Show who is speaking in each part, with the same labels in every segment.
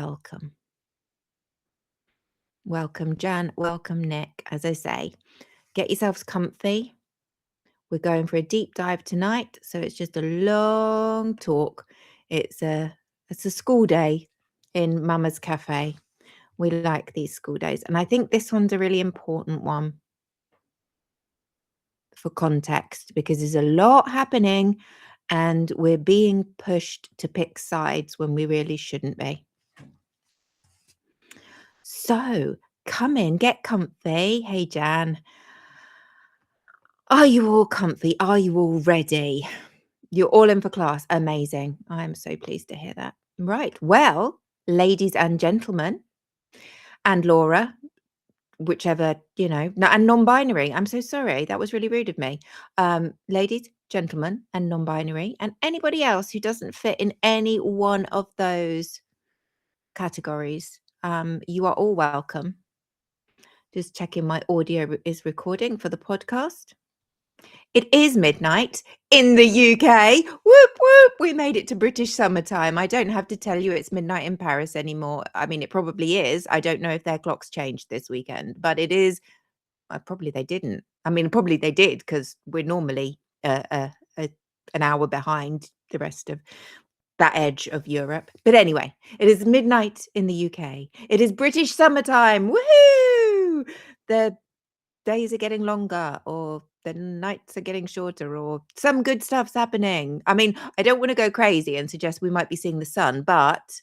Speaker 1: welcome. Welcome, Jan. Welcome, Nick. As I say, get yourselves comfy. We're going for a deep dive tonight, so it's just a long talk. It's a school day in Mama's Cafe. We like these school days, and I think this one's a really important one for context because there's a lot happening and we're being pushed to pick sides when we really shouldn't be. So come in, get comfy. Hey, Jan. Are you all comfy? Are you all ready? You're all in for class. Amazing. I'm so pleased to hear that. Right. Well, ladies and gentlemen, and Laura, whichever, and non-binary. I'm so sorry. That was really rude of me. Ladies, gentlemen, and non-binary, and anybody else who doesn't fit in any one of those categories, you are all welcome. Just checking my audio is recording for the podcast. It is midnight in the UK. Whoop, whoop. We made it to British summertime. I don't have to tell you it's midnight in Paris anymore. I mean, it probably is. I don't know if their clocks changed this weekend, but it is. Probably they didn't. I mean, probably they did because we're normally an hour behind the rest of that edge of Europe. But anyway, it is midnight in the UK. It is British summertime. Woohoo! The days are getting longer, or the nights are getting shorter, or some good stuff's happening. I mean, I don't want to go crazy and suggest we might be seeing the sun, but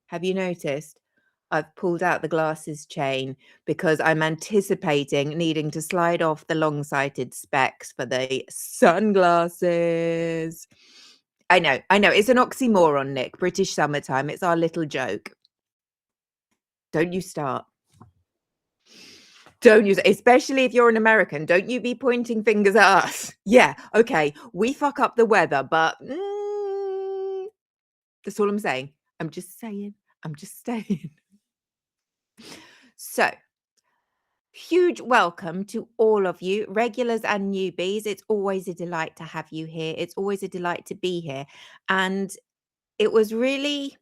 Speaker 1: have you noticed I've pulled out the glasses chain because I'm anticipating needing to slide off the long-sighted specs for the sunglasses. I know. It's an oxymoron, Nick. British summertime. It's our little joke. Don't you start. Don't use it, especially if you're an American. Don't you be pointing fingers at us. Yeah, okay, we fuck up the weather, but that's all I'm saying. I'm just saying. So, huge welcome to all of you, regulars and newbies. It's always a delight to have you here. It's always a delight to be here. And it was really,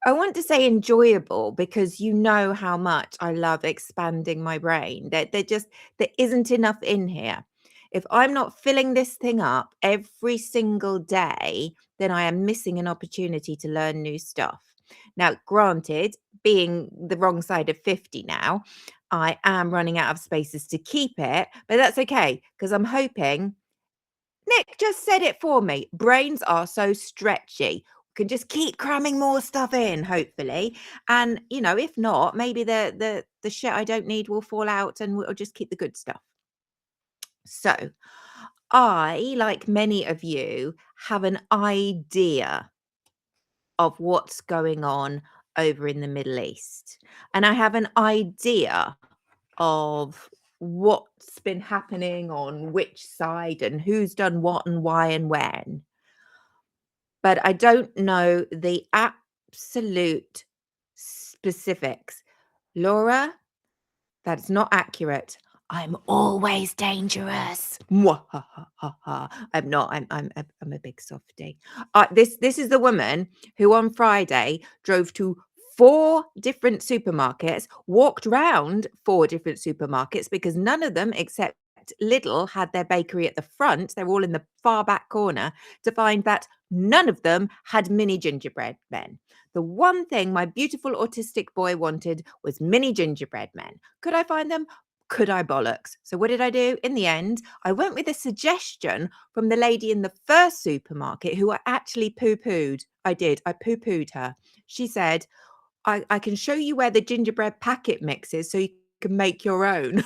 Speaker 1: I want to say enjoyable because you know how much I love expanding my brain. There isn't enough in here. If I'm not filling this thing up every single day, then I am missing an opportunity to learn new stuff. Now, granted, being the wrong side of 50 now, I am running out of spaces to keep it, but that's okay because I'm hoping Nick just said it for me. Brains are so stretchy. Can just keep cramming more stuff in, hopefully. And if not, maybe the shit I don't need will fall out and we'll just keep the good stuff. So I, like many of you, have an idea of what's going on over in the Middle East. And I have an idea of what's been happening on which side and who's done what and why and when. But I don't know the absolute specifics. Laura, that's not accurate. I'm always dangerous. I'm not. I'm a big softie. This is the woman who on Friday drove to 4 different supermarkets, walked round 4 different supermarkets because none of them except Lidl had their bakery at the front. They're all in the far back corner, to find that none of them had mini gingerbread men. The one thing my beautiful autistic boy wanted was mini gingerbread men. Could I find them? Could I bollocks? So what did I do? In the end, I went with a suggestion from the lady in the first supermarket who I actually poo-pooed. I did. I poo-pooed her. She said, I can show you where the gingerbread packet mix is so you can make your own.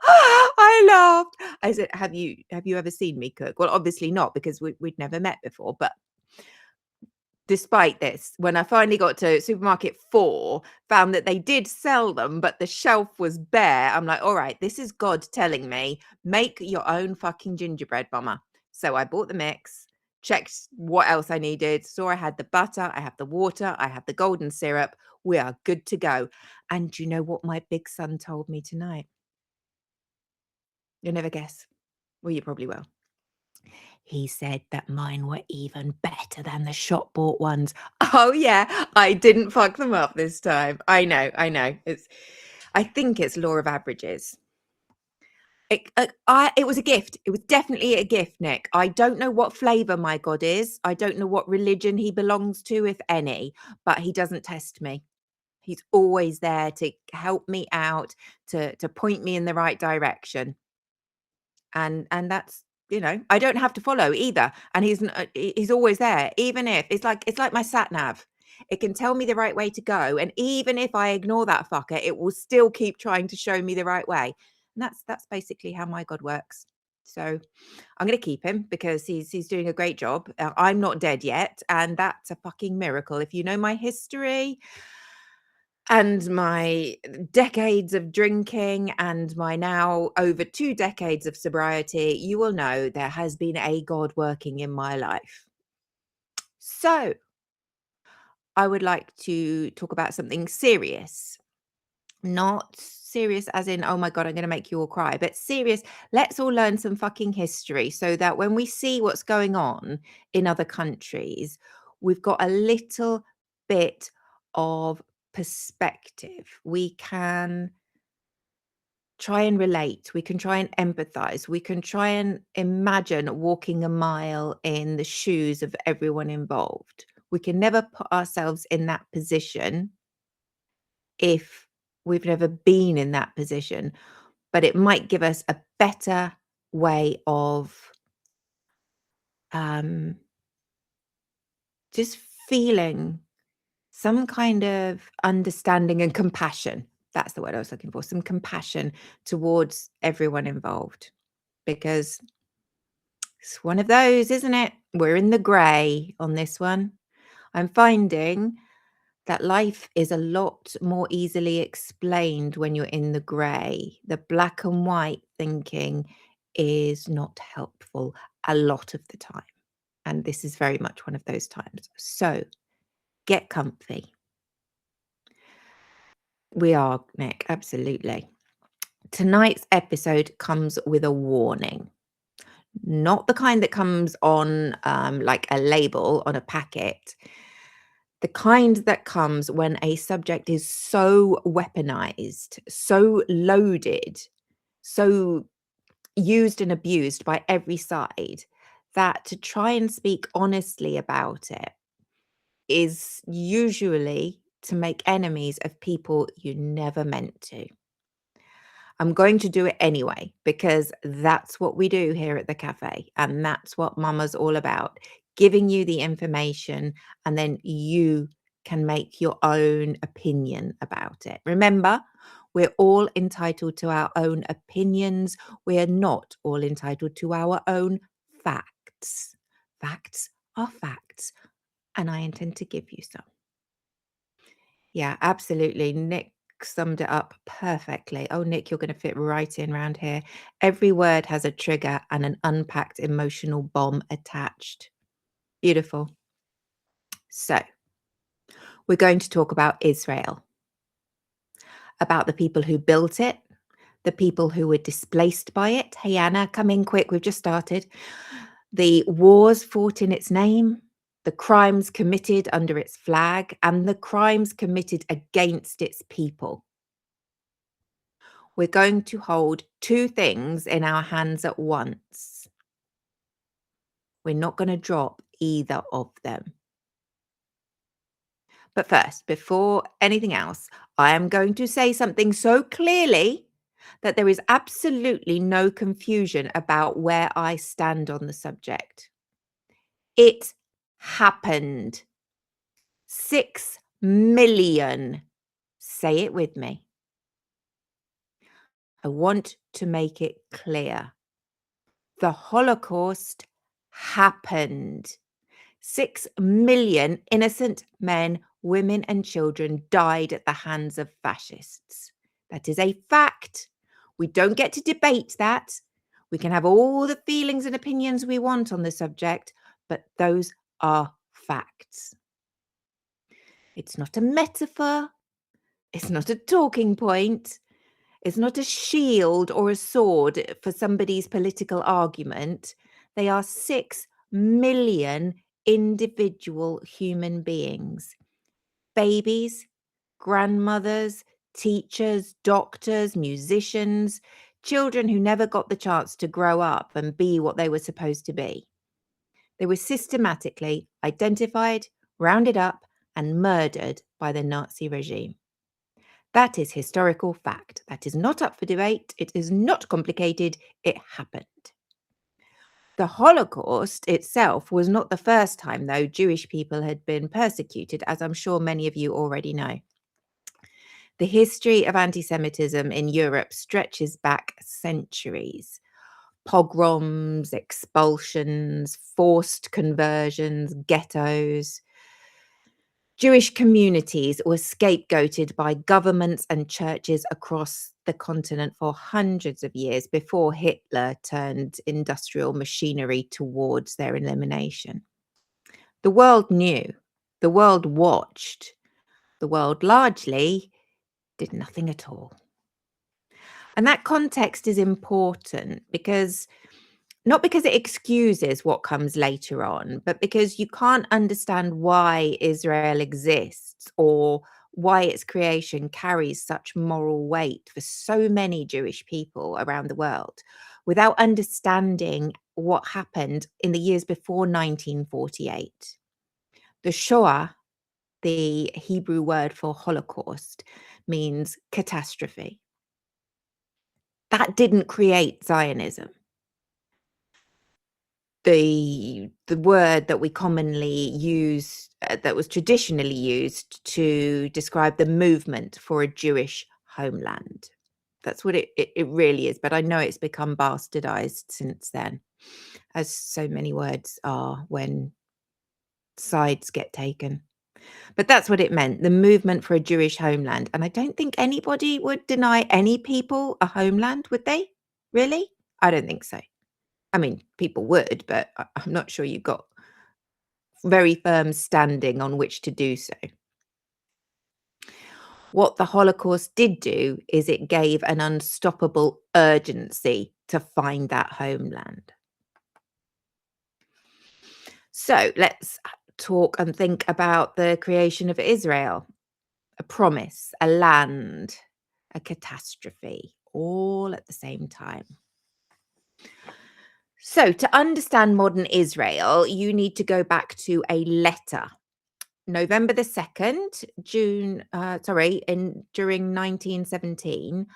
Speaker 1: I laughed. I said, have you ever seen me cook? Well, obviously not, because we'd never met before. But despite this, when I finally got to supermarket 4, found that they did sell them, but the shelf was bare. I'm like, all right, this is God telling me, make your own fucking gingerbread, mama. So I bought the mix, checked what else I needed, saw I had the butter, I have the water, I have the golden syrup. We are good to go. And do you know what my big son told me tonight? You'll never guess. Well, you probably will. He said that mine were even better than the shop bought ones. Oh yeah, I didn't fuck them up this time. I know. I think it's law of averages. It was a gift. It was definitely a gift, Nick. I don't know what flavor my God is. I don't know what religion he belongs to, if any, but he doesn't test me. He's always there to help me out, to point me in the right direction. And that's, I don't have to follow either. And he's always there, even if it's like my sat nav. It can tell me the right way to go, and even if I ignore that fucker, it will still keep trying to show me the right way. And that's basically how my God works. So I'm going to keep him because he's doing a great job. I'm not dead yet, and that's a fucking miracle. If you know my history and my decades of drinking and my now over 2 decades of sobriety, you will know there has been a God working in my life. So, I would like to talk about something serious. Not serious as in, oh my God, I'm going to make you all cry, but serious. Let's all learn some fucking history so that when we see what's going on in other countries, we've got a little bit of perspective. We can try and relate. We can try and empathize. We can try and imagine walking a mile in the shoes of everyone involved. We can never put ourselves in that position if we've never been in that position, but it might give us a better way of just feeling some kind of understanding and compassion. That's the word I was looking for. Some compassion towards everyone involved, because it's one of those, isn't it? We're in the grey on this one. I'm finding that life is a lot more easily explained when you're in the grey. The black and white thinking is not helpful a lot of the time. And this is very much one of those times. So get comfy. We are, Nick, absolutely. Tonight's episode comes with a warning. Not the kind that comes on like a label on a packet. The kind that comes when a subject is so weaponized, so loaded, so used and abused by every side, that to try and speak honestly about it is usually to make enemies of people you never meant to. I'm going to do it anyway, because that's what we do here at the cafe. And that's what Mama's all about, giving you the information, and then you can make your own opinion about it. Remember, we're all entitled to our own opinions. We are not all entitled to our own facts. Facts are facts, and I intend to give you some. Yeah, absolutely. Nick summed it up perfectly. Oh, Nick, you're going to fit right in around here. Every word has a trigger and an unpacked emotional bomb attached. Beautiful. So, we're going to talk about Israel, about the people who built it, the people who were displaced by it. Hey, Anna, come in quick. We've just started. The wars fought in its name, the crimes committed under its flag, and the crimes committed against its people. We're going to hold 2 things in our hands at once. We're not going to drop either of them. But first, before anything else, I am going to say something so clearly that there is absolutely no confusion about where I stand on the subject. It happened. 6 million. Say it with me. I want to make it clear. The Holocaust happened. 6 million innocent men, women, and children died at the hands of fascists. That is a fact. We don't get to debate that. We can have all the feelings and opinions we want on the subject, but those are facts. It's not a metaphor. It's not a talking point. It's not a shield or a sword for somebody's political argument. They are 6 million individual human beings, babies, grandmothers, teachers, doctors, musicians, children who never got the chance to grow up and be what they were supposed to be. They were systematically identified, rounded up, and murdered by the Nazi regime. That is historical fact. That is not up for debate. It is not complicated. It happened. The Holocaust itself was not the first time, though, Jewish people had been persecuted, as I'm sure many of you already know. The history of anti Semitism in Europe stretches back centuries. Pogroms, expulsions, forced conversions, ghettos. Jewish communities were scapegoated by governments and churches across the continent for hundreds of years before Hitler turned industrial machinery towards their elimination. The world knew, the world watched, the world largely did nothing at all. And that context is important because not because it excuses what comes later on, but because you can't understand why Israel exists or why its creation carries such moral weight for so many Jewish people around the world without understanding what happened in the years before 1948. The Shoah, the Hebrew word for Holocaust, means catastrophe. That didn't create Zionism. The word that we commonly use, that was traditionally used to describe the movement for a Jewish homeland. That's what it really is, but I know it's become bastardized since then, as so many words are when sides get taken. But that's what it meant, the movement for a Jewish homeland, and I don't think anybody would deny any people a homeland, would they? Really? I don't think so. I mean, people would, but I'm not sure you've got very firm standing on which to do so. What the Holocaust did do is it gave an unstoppable urgency to find that homeland. So let's talk and think about the creation of Israel. A promise, a land, a catastrophe, all at the same time. So to understand modern Israel, you need to go back to a letter. November the 2nd, during 1917,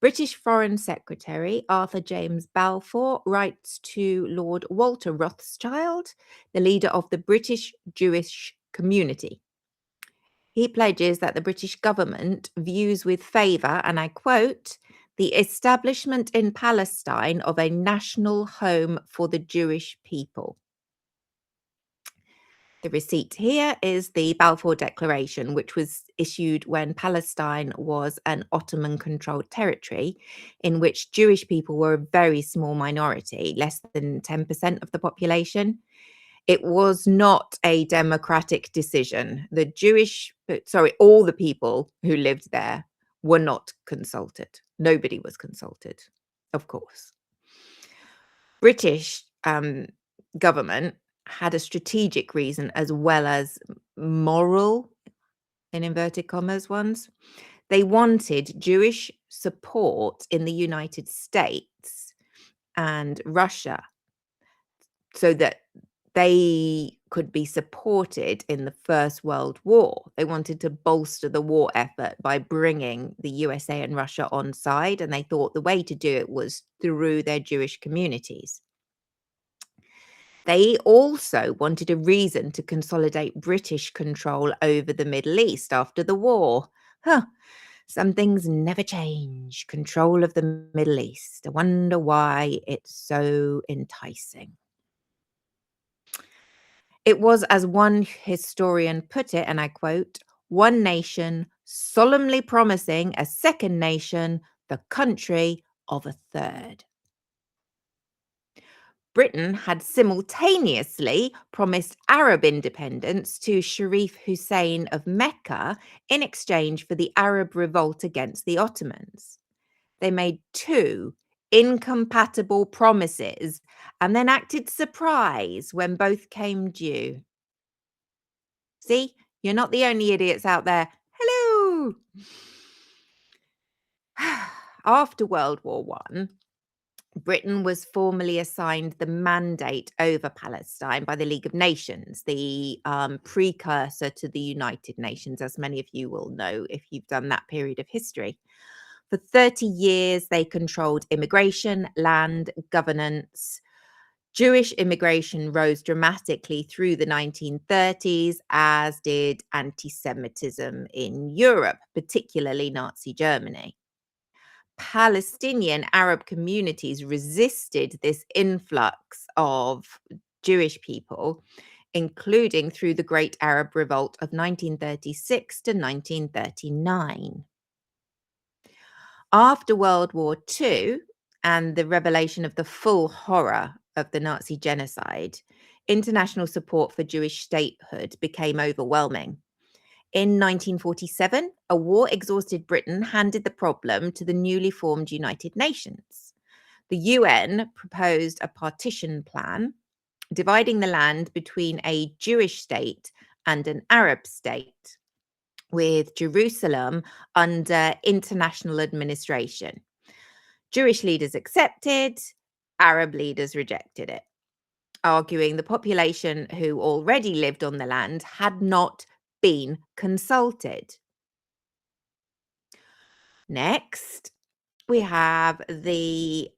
Speaker 1: British Foreign Secretary Arthur James Balfour writes to Lord Walter Rothschild, the leader of the British Jewish community. He pledges that the British government views with favour, and I quote, the establishment in Palestine of a national home for the Jewish people. The receipt here is the Balfour Declaration, which was issued when Palestine was an Ottoman-controlled territory in which Jewish people were a very small minority, less than 10% of the population. It was not a democratic decision. All the people who lived there were not consulted. Nobody was consulted, of course. British government had a strategic reason as well as moral, in inverted commas, ones. They wanted Jewish support in the United States and Russia so that they could be supported in the First World War. They wanted to bolster the war effort by bringing the USA and Russia on side, and they thought the way to do it was through their Jewish communities. They also wanted a reason to consolidate British control over the Middle East after the war. Some things never change. Control of the Middle East. I wonder why it's so enticing. It was, as one historian put it, and I quote, one nation solemnly promising a second nation the country of a third. Britain had simultaneously promised Arab independence to Sharif Hussein of Mecca in exchange for the Arab revolt against the Ottomans. They made two incompatible promises and then acted surprised when both came due. See, you're not the only idiots out there. Hello. After World War One, Britain was formally assigned the mandate over Palestine by the League of Nations, the precursor to the United Nations, as many of you will know if you've done that period of history. For 30 years, they controlled immigration, land, governance. Jewish immigration rose dramatically through the 1930s, as did anti Semitism in Europe, particularly Nazi Germany. Palestinian Arab communities resisted this influx of Jewish people, including through the Great Arab Revolt of 1936 to 1939. After World War II and the revelation of the full horror of the Nazi genocide, international support for Jewish statehood became overwhelming. In 1947, a war-exhausted Britain handed the problem to the newly formed United Nations. The UN proposed a partition plan, dividing the land between a Jewish state and an Arab state, with Jerusalem under international administration. Jewish leaders accepted, Arab leaders rejected it, arguing the population who already lived on the land had not been consulted. Next, we have the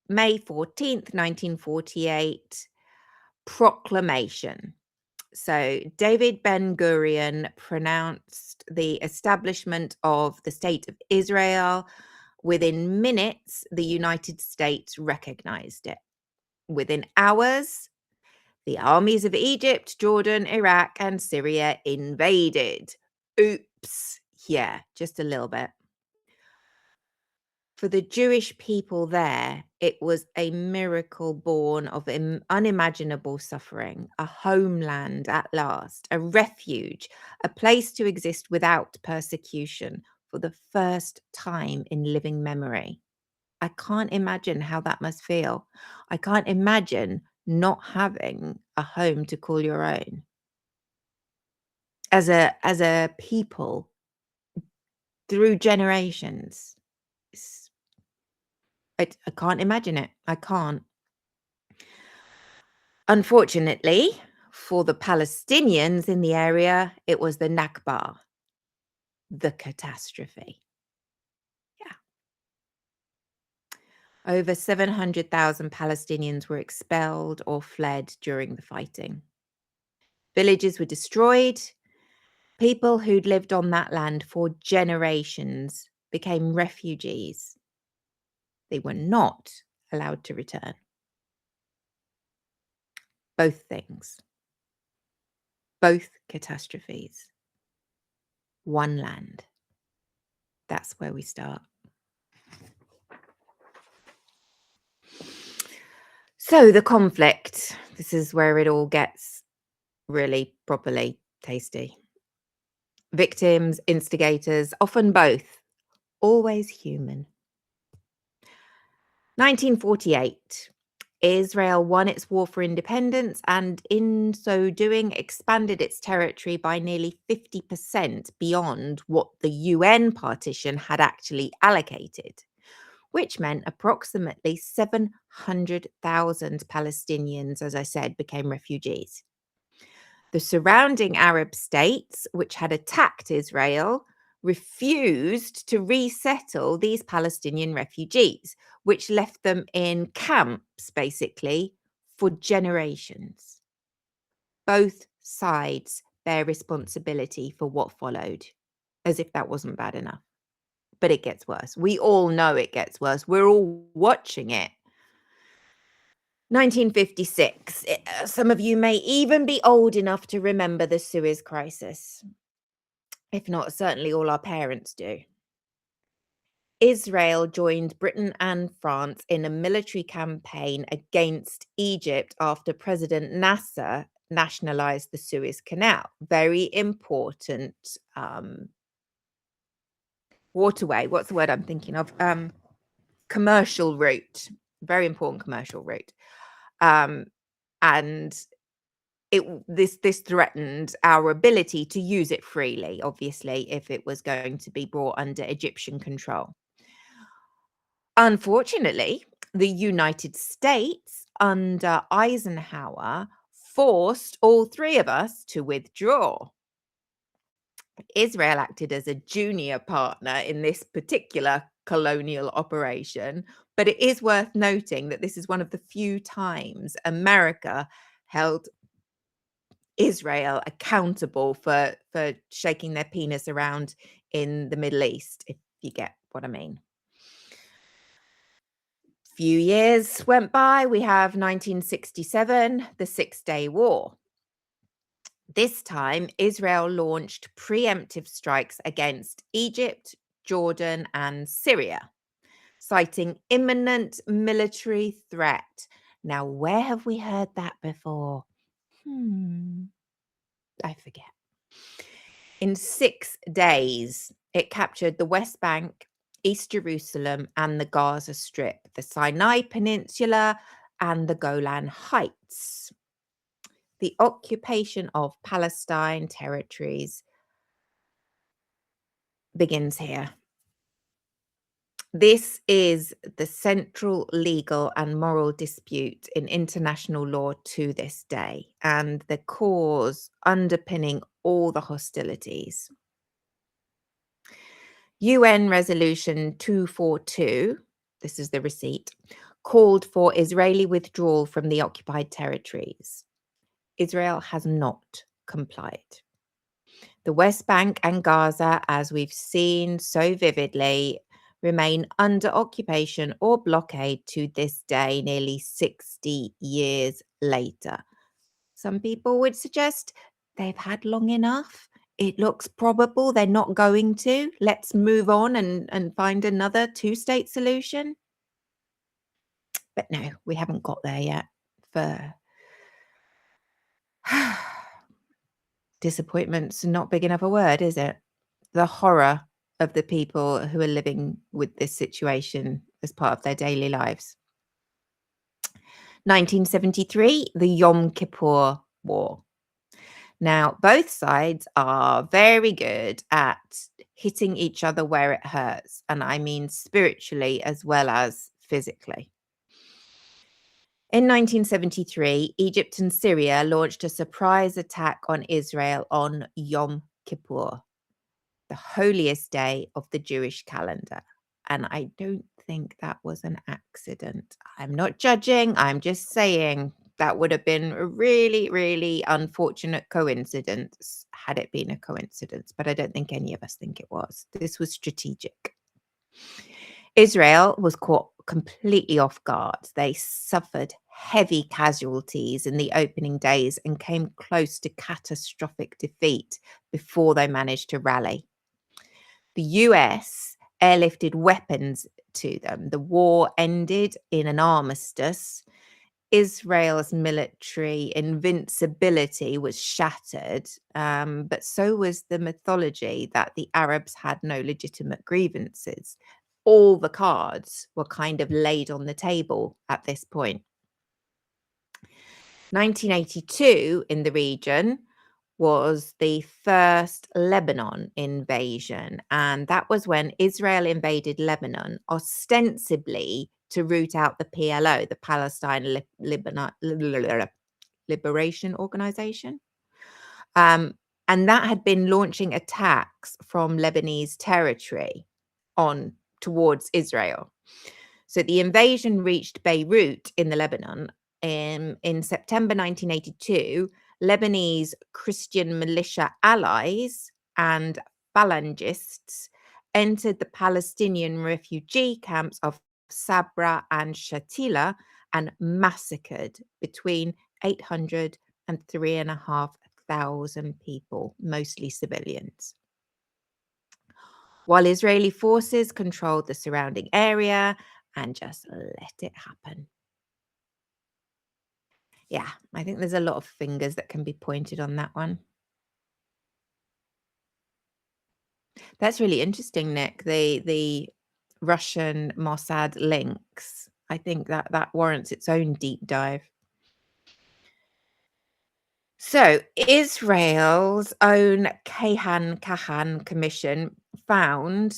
Speaker 1: May 14th, 1948 proclamation. So David Ben-Gurion pronounced the establishment of the State of Israel. Within minutes, the United States recognized it. Within hours, the armies of Egypt, Jordan, Iraq, and Syria invaded. Oops. Yeah, just a little bit. For the Jewish people there, it was a miracle born of unimaginable suffering, a homeland at last, a refuge, a place to exist without persecution for the first time in living memory. I can't imagine how that must feel. I can't imagine not having a home to call your own. As a people through generations. I can't imagine it. I can't. Unfortunately, for the Palestinians in the area, it was the Nakba, the catastrophe. Yeah. Over 700,000 Palestinians were expelled or fled during the fighting. Villages were destroyed. People who'd lived on that land for generations became refugees. They were not allowed to return. Both things. Both catastrophes. One land. That's where we start. So the conflict. This is where it all gets really properly tasty. Victims, instigators, often both. Always human. 1948. Israel won its war for independence and in so doing expanded its territory by nearly 50% beyond what the UN partition had actually allocated, which meant approximately 700,000 Palestinians, as I said, became refugees. The surrounding Arab states, which had attacked Israel, refused to resettle these Palestinian refugees, which left them in camps, basically, for generations. Both sides bear responsibility for what followed, as if that wasn't bad enough. But it gets worse. We all know it gets worse. We're all watching it. 1956. Some of you may even be old enough to remember the Suez Crisis. If not, certainly all our parents do. Israel joined Britain and France in a military campaign against Egypt after President Nasser nationalized the Suez Canal. Very important waterway. What's the word I'm thinking of? Commercial route very important commercial route. Um, and this threatened our ability to use it freely, obviously, if it was going to be brought under Egyptian control. Unfortunately, the United States under Eisenhower forced all three of us to withdraw. Israel acted as a junior partner in this particular colonial operation, but it is worth noting that this is one of the few times America held Israel accountable for shaking their penis around in the Middle East, if you get what I mean. Few years went by. We have 1967, the Six-Day War. This time, Israel launched preemptive strikes against Egypt, Jordan, and Syria, citing imminent military threat. Now, where have we heard that before? I forget. In 6 days, it captured the West Bank, East Jerusalem, and the Gaza Strip, the Sinai Peninsula, and the Golan Heights. The occupation of Palestine territories begins here. This is the central legal and moral dispute in international law to this day, and the cause underpinning all the hostilities. UN Resolution 242, this is the receipt, called for Israeli withdrawal from the occupied territories. Israel has not complied. The West Bank and Gaza, as we've seen so vividly, remain under occupation or blockade to this day, nearly 60 years later. Some people would suggest they've had long enough. It looks probable they're not going to. Let's move on and find another two-state solution. But no, we haven't got there yet. For disappointment's not big enough a word, is it? The horror of the people who are living with this situation as part of their daily lives. 1973, the Yom Kippur War. Now, both sides are very good at hitting each other where it hurts, and I mean spiritually as well as physically. In 1973, Egypt and Syria launched a surprise attack on Israel on Yom Kippur, the holiest day of the Jewish calendar. And I don't think that was an accident. I'm not judging, I'm just saying that would have been a really, really unfortunate coincidence had it been a coincidence, but I don't think any of us think it was. This was strategic. Israel was caught completely off guard. They suffered heavy casualties in the opening days and came close to catastrophic defeat before they managed to rally. The US airlifted weapons to them. The war ended in an armistice. Israel's military invincibility was shattered, but so was the mythology that the Arabs had no legitimate grievances. All the cards were kind of laid on the table at this point. 1982 in the region was the first Lebanon invasion, and that was when Israel invaded Lebanon, ostensibly to root out the PLO, the Palestine Liberation Organization. And that had been launching attacks from Lebanese territory on towards Israel. So the invasion reached Beirut in the Lebanon in September 1982. Lebanese Christian militia allies and phalangists entered the Palestinian refugee camps of Sabra and Shatila and massacred between 800 and 3,500 people, mostly civilians. While Israeli forces controlled the surrounding area and just let it happen. Yeah, I think there's a lot of fingers that can be pointed on that one. That's really interesting, Nick. The Russian Mossad links. I think that warrants its own deep dive. So, Israel's own Kahan Commission found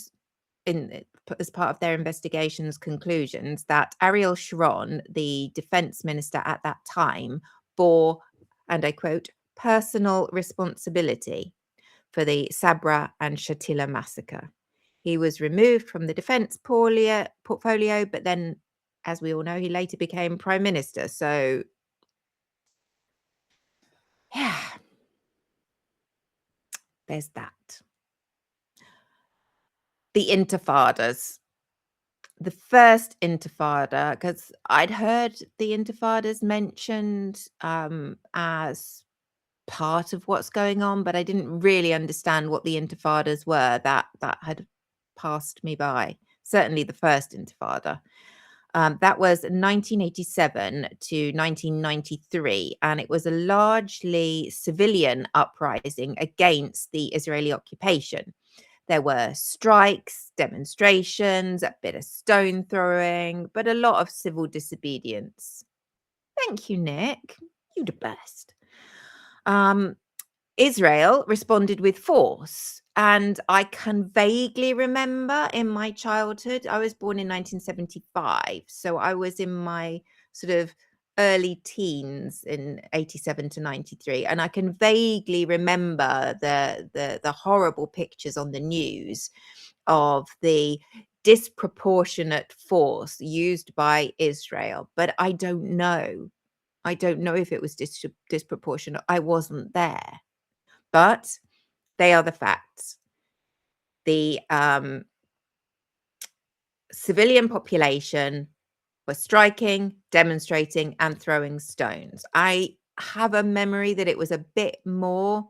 Speaker 1: as part of their investigation's conclusions that Ariel Sharon, the defense minister at that time, bore, and I quote, personal responsibility for the Sabra and Shatila massacre. He was removed from the defense portfolio, but then, as we all know, he later became prime minister. So, yeah, there's that. The Intifadas. The first Intifada, because I'd heard the Intifadas mentioned as part of what's going on, but I didn't really understand what the Intifadas were. That had passed me by. Certainly the first Intifada. That was 1987 to 1993, and it was a largely civilian uprising against the Israeli occupation. There were strikes, demonstrations, a bit of stone throwing, but a lot of civil disobedience. Thank you, Nick. You're the best. Israel responded with force. And I can vaguely remember in my childhood, I was born in 1975. So I was in my sort of early teens in 87 to 93. And I can vaguely remember the horrible pictures on the news of the disproportionate force used by Israel. But I don't know. I don't know if it was disproportionate. I wasn't there. But they are the facts. The civilian population was striking, demonstrating, and throwing stones. I have a memory that it was a bit more.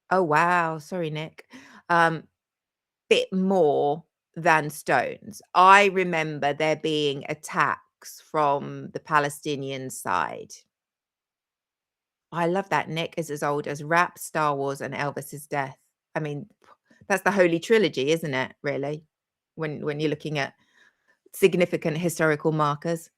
Speaker 1: Oh, wow. Sorry, Nick. Bit more than stones. I remember there being attacks from the Palestinian side. I love that, Nick is as old as rap, Star Wars, and Elvis's death. I mean, that's the holy trilogy, isn't it, really? When you're looking at significant historical markers.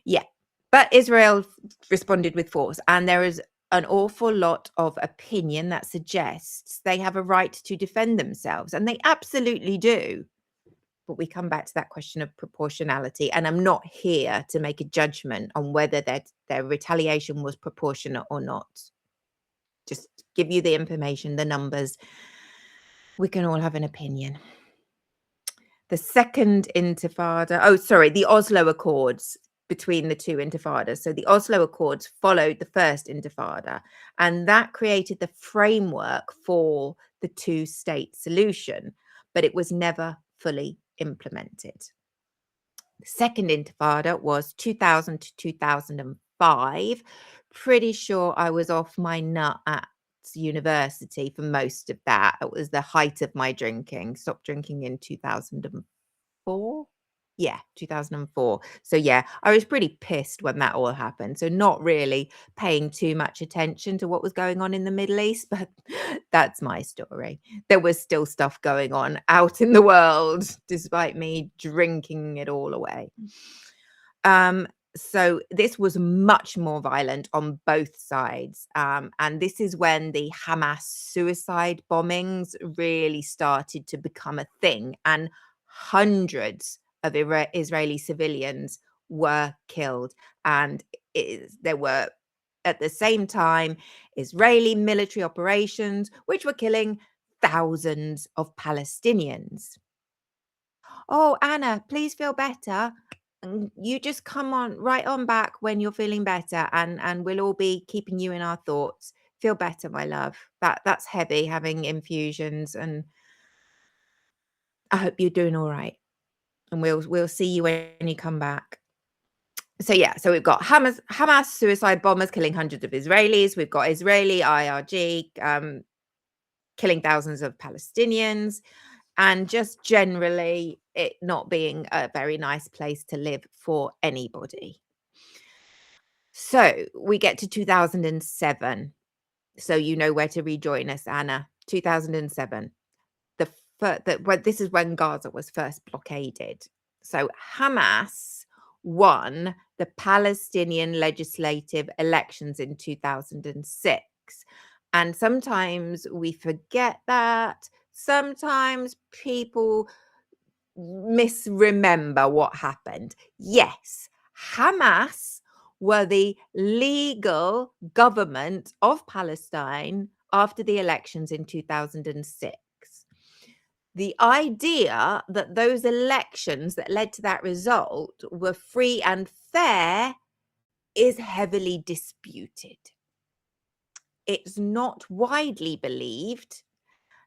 Speaker 1: Yeah. But Israel responded with force, and there is an awful lot of opinion that suggests they have a right to defend themselves, and they absolutely do. But we come back to that question of proportionality, and I'm not here to make a judgment on whether their retaliation was proportionate or not. Just give you the information, the numbers. We can all have an opinion. The second Intifada, the Oslo Accords between the two Intifadas. So the Oslo Accords followed the first Intifada, and that created the framework for the two-state solution, but it was never fully implemented. The second Intifada was 2000 to 2005. Pretty sure I was off my nut at university for most of that. It was the height of my drinking. Stopped drinking in 2004. Yeah, 2004. So yeah, I was pretty pissed when that all happened. So not really paying too much attention to what was going on in the Middle East, but that's my story. There was still stuff going on out in the world despite me drinking it all away. So this was much more violent on both sides. And this is when the Hamas suicide bombings really started to become a thing. And hundreds of Israeli civilians were killed. And there were, at the same time, Israeli military operations, which were killing thousands of Palestinians. Oh, Anna, please feel better. You just come on right on back when you're feeling better, and we'll all be keeping you in our thoughts. Feel better, my love. That's heavy having infusions, and I hope you're doing all right. And we'll see you when you come back. So yeah, so we've got Hamas suicide bombers killing hundreds of Israelis. We've got Israeli IRG killing thousands of Palestinians. And just generally it not being a very nice place to live for anybody. So we get to 2007. So you know where to rejoin us, Anna. 2007. This is when Gaza was first blockaded. So Hamas won the Palestinian legislative elections in 2006. And sometimes we forget that. Sometimes people misremember what happened. Yes, Hamas were the legal government of Palestine after the elections in 2006. The idea that those elections that led to that result were free and fair is heavily disputed. It's not widely believed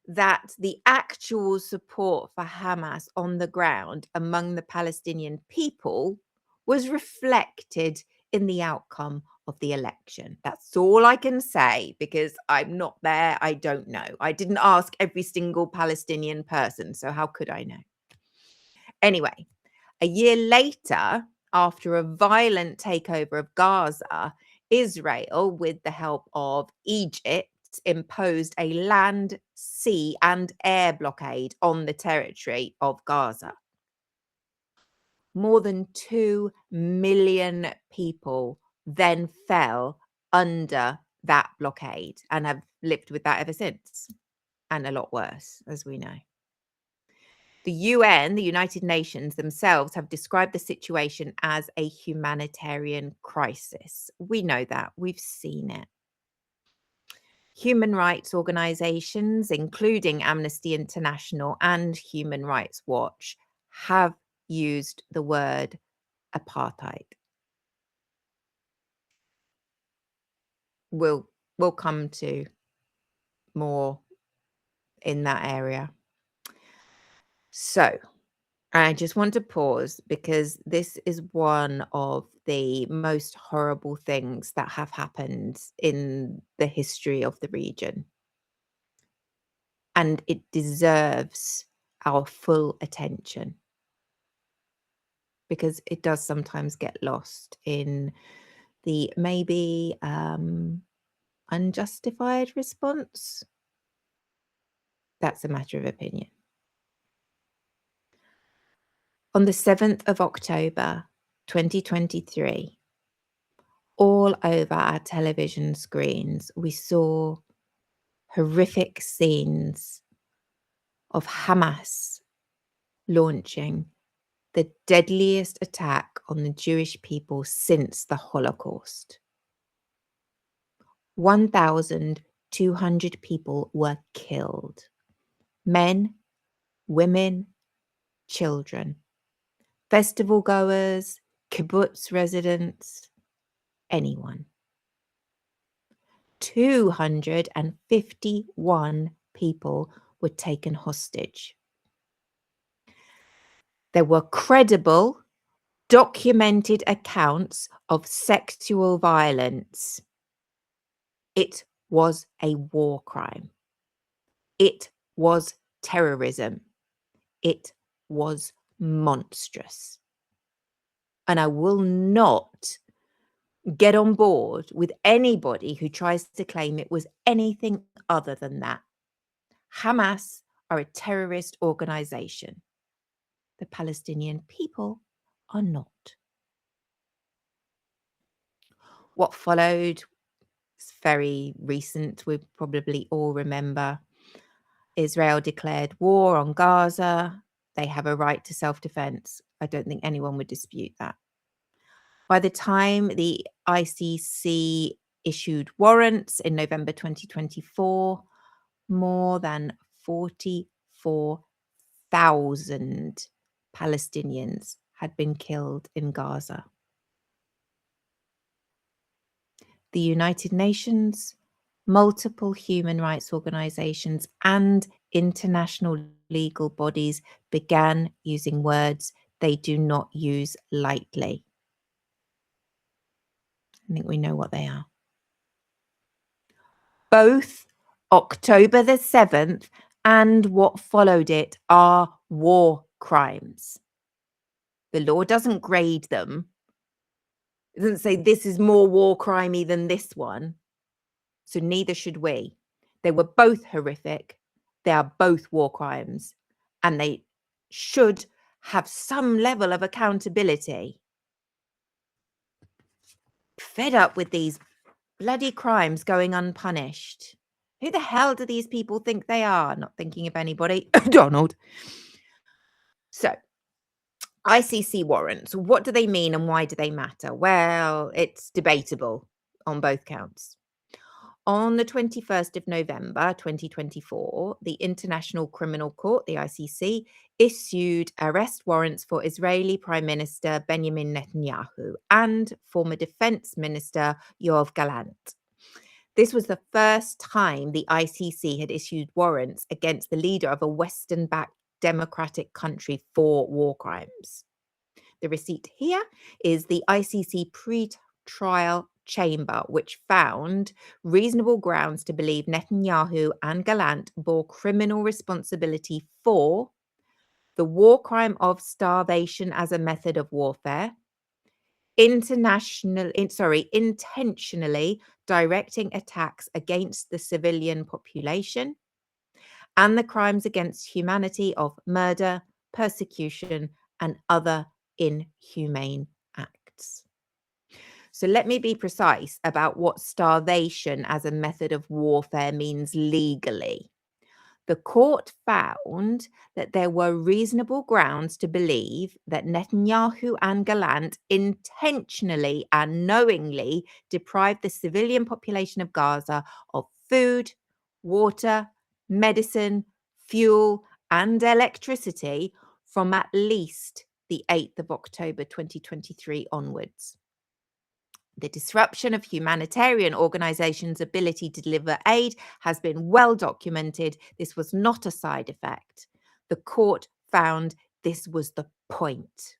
Speaker 1: that the actual support for Hamas on the ground among the Palestinian people was reflected in the outcome of the election. That's all I can say because I'm not there. I don't know. I didn't ask every single Palestinian person, so how could I know? Anyway, a year later, after a violent takeover of Gaza, Israel, with the help of Egypt, imposed a land, sea, and air blockade on the territory of Gaza. More than 2 million people then fell under that blockade and have lived with that ever since, and a lot worse, as we know. The UN, the United Nations themselves, have described the situation as a humanitarian crisis. We know that. We've seen it. Human rights organizations, including Amnesty International and Human Rights Watch, have used the word apartheid. We'll come to more in that area. So, I just want to pause because this is one of the most horrible things that have happened in the history of the region. And it deserves our full attention because it does sometimes get lost in the maybe unjustified response. That's a matter of opinion. On the 7th of October, 2023, all over our television screens, we saw horrific scenes of Hamas launching the deadliest attack on the Jewish people since the Holocaust. 1,200 people were killed. Men, women, children, festival goers, kibbutz residents, anyone. 251 people were taken hostage. There were credible, documented accounts of sexual violence. It was a war crime. It was terrorism. It was monstrous. And I will not get on board with anybody who tries to claim it was anything other than that. Hamas are a terrorist organization. The Palestinian people are not. What followed is very recent. We probably all remember. Israel declared war on Gaza. They have a right to self-defense. I don't think anyone would dispute that. By the time the ICC issued warrants in November 2024, more than 44,000 Palestinians had been killed in Gaza. The United Nations, multiple human rights organizations, and international legal bodies began using words they do not use lightly. I think we know what they are. Both October the 7th and what followed it are war crimes. The law doesn't grade them. It doesn't say this is more war crimey than this one. So neither should we. They were both horrific. They are both war crimes. And they should have some level of accountability. Fed up with these bloody crimes going unpunished. Who the hell do these people think they are? Not thinking of anybody. Donald. So, ICC warrants, what do they mean and why do they matter? Well, it's debatable on both counts. On the 21st of November 2024, the International Criminal Court, the ICC, issued arrest warrants for Israeli Prime Minister Benjamin Netanyahu and former Defense Minister Yoav Gallant. This was the first time the ICC had issued warrants against the leader of a Western-backed democratic country for war crimes. The receipt here is the ICC pre-trial chamber, which found reasonable grounds to believe Netanyahu and Gallant bore criminal responsibility for the war crime of starvation as a method of warfare, intentionally directing attacks against the civilian population, and the crimes against humanity of murder, persecution, and other inhumane acts. So let me be precise about what starvation as a method of warfare means legally. The court found that there were reasonable grounds to believe that Netanyahu and Gallant intentionally and knowingly deprived the civilian population of Gaza of food, water, medicine, fuel, and electricity from at least the 8th of October 2023 onwards. The disruption of humanitarian organizations' ability to deliver aid has been well documented. This was not a side effect. The court found this was the point.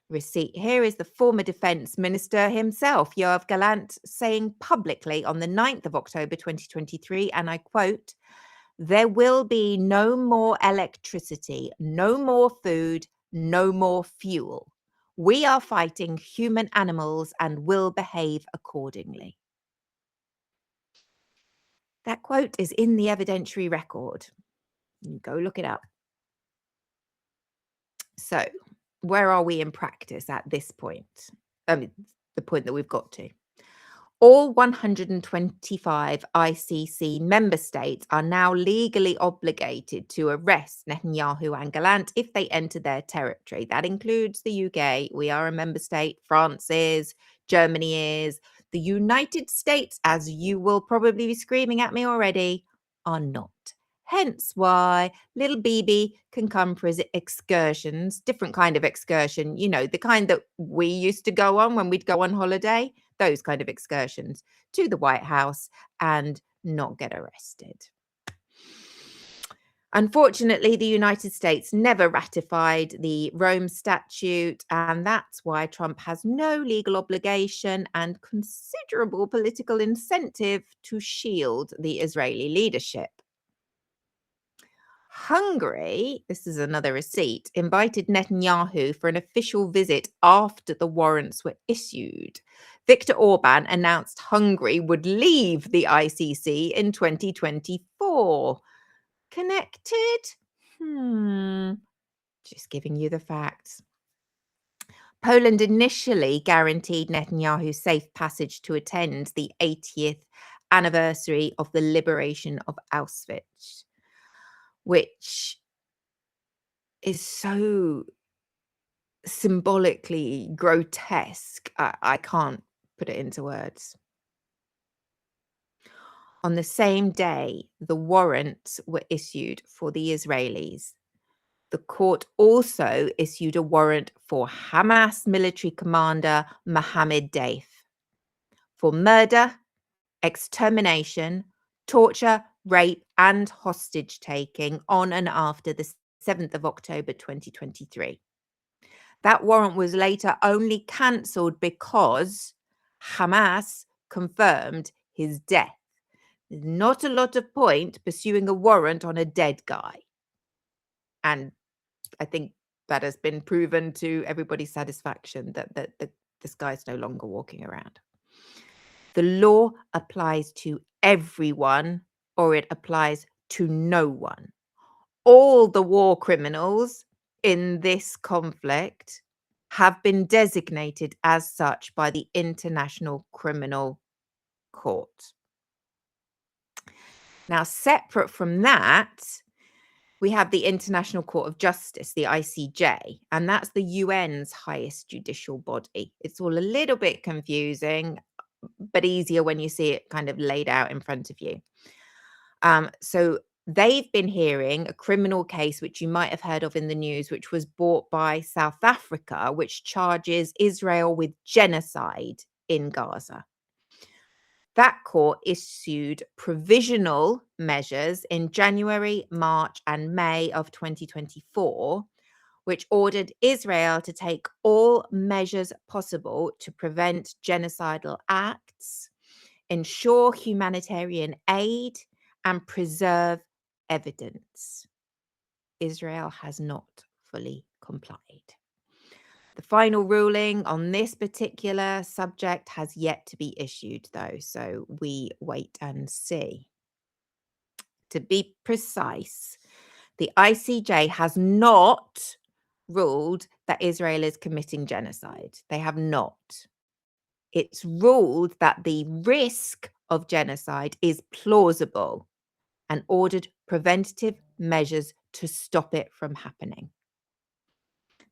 Speaker 1: Receipt here is the former defense minister himself, Yoav Gallant, saying publicly on the 9th of October 2023, and I quote, "There will be no more electricity, no more food, no more fuel. We are fighting human animals and will behave accordingly." That quote is in the evidentiary record. You go look it up. So, where are we in practice at this point? I mean, the point that we've got to. All 125 ICC member states are now legally obligated to arrest Netanyahu and Gallant if they enter their territory. That includes the UK. We are a member state. France is. Germany is. The United States, as you will probably be screaming at me already, are not. Hence why little BB can come for his excursions, different kind of excursion, you know, the kind that we used to go on when we'd go on holiday, those kind of excursions to the White House and not get arrested. Unfortunately, the United States never ratified the Rome Statute, and that's why Trump has no legal obligation and considerable political incentive to shield the Israeli leadership. Hungary, this is another receipt, invited Netanyahu for an official visit after the warrants were issued. Viktor Orban announced Hungary would leave the ICC in 2024. Connected? Just giving you the facts. Poland initially guaranteed Netanyahu safe passage to attend the 80th anniversary of the liberation of Auschwitz, which is so symbolically grotesque. I can't put it into words. On the same day, the warrants were issued for the Israelis. The court also issued a warrant for Hamas military commander Mohammed Deif for murder, extermination, torture, rape, and hostage taking on and after the 7th of October 2023. That warrant was later only cancelled because Hamas confirmed his death. There's not a lot of point pursuing a warrant on a dead guy. And I think that has been proven to everybody's satisfaction that this guy's no longer walking around. The law applies to everyone, or it applies to no one. All the war criminals in this conflict have been designated as such by the International Criminal Court. Now, separate from that, we have the International Court of Justice, the ICJ, and that's the UN's highest judicial body. It's all a little bit confusing, but easier when you see it kind of laid out in front of you. So they've been hearing a criminal case, which you might have heard of in the news, which was brought by South Africa, which charges Israel with genocide in Gaza. That court issued provisional measures in January, March, and May of 2024, which ordered Israel to take all measures possible to prevent genocidal acts, ensure humanitarian aid, and preserve evidence. Israel has not fully complied. The final ruling on this particular subject has yet to be issued, though, so we wait and see. To be precise, the ICJ has not ruled that Israel is committing genocide. They have not. It's ruled that the risk of genocide is plausible and ordered preventative measures to stop it from happening.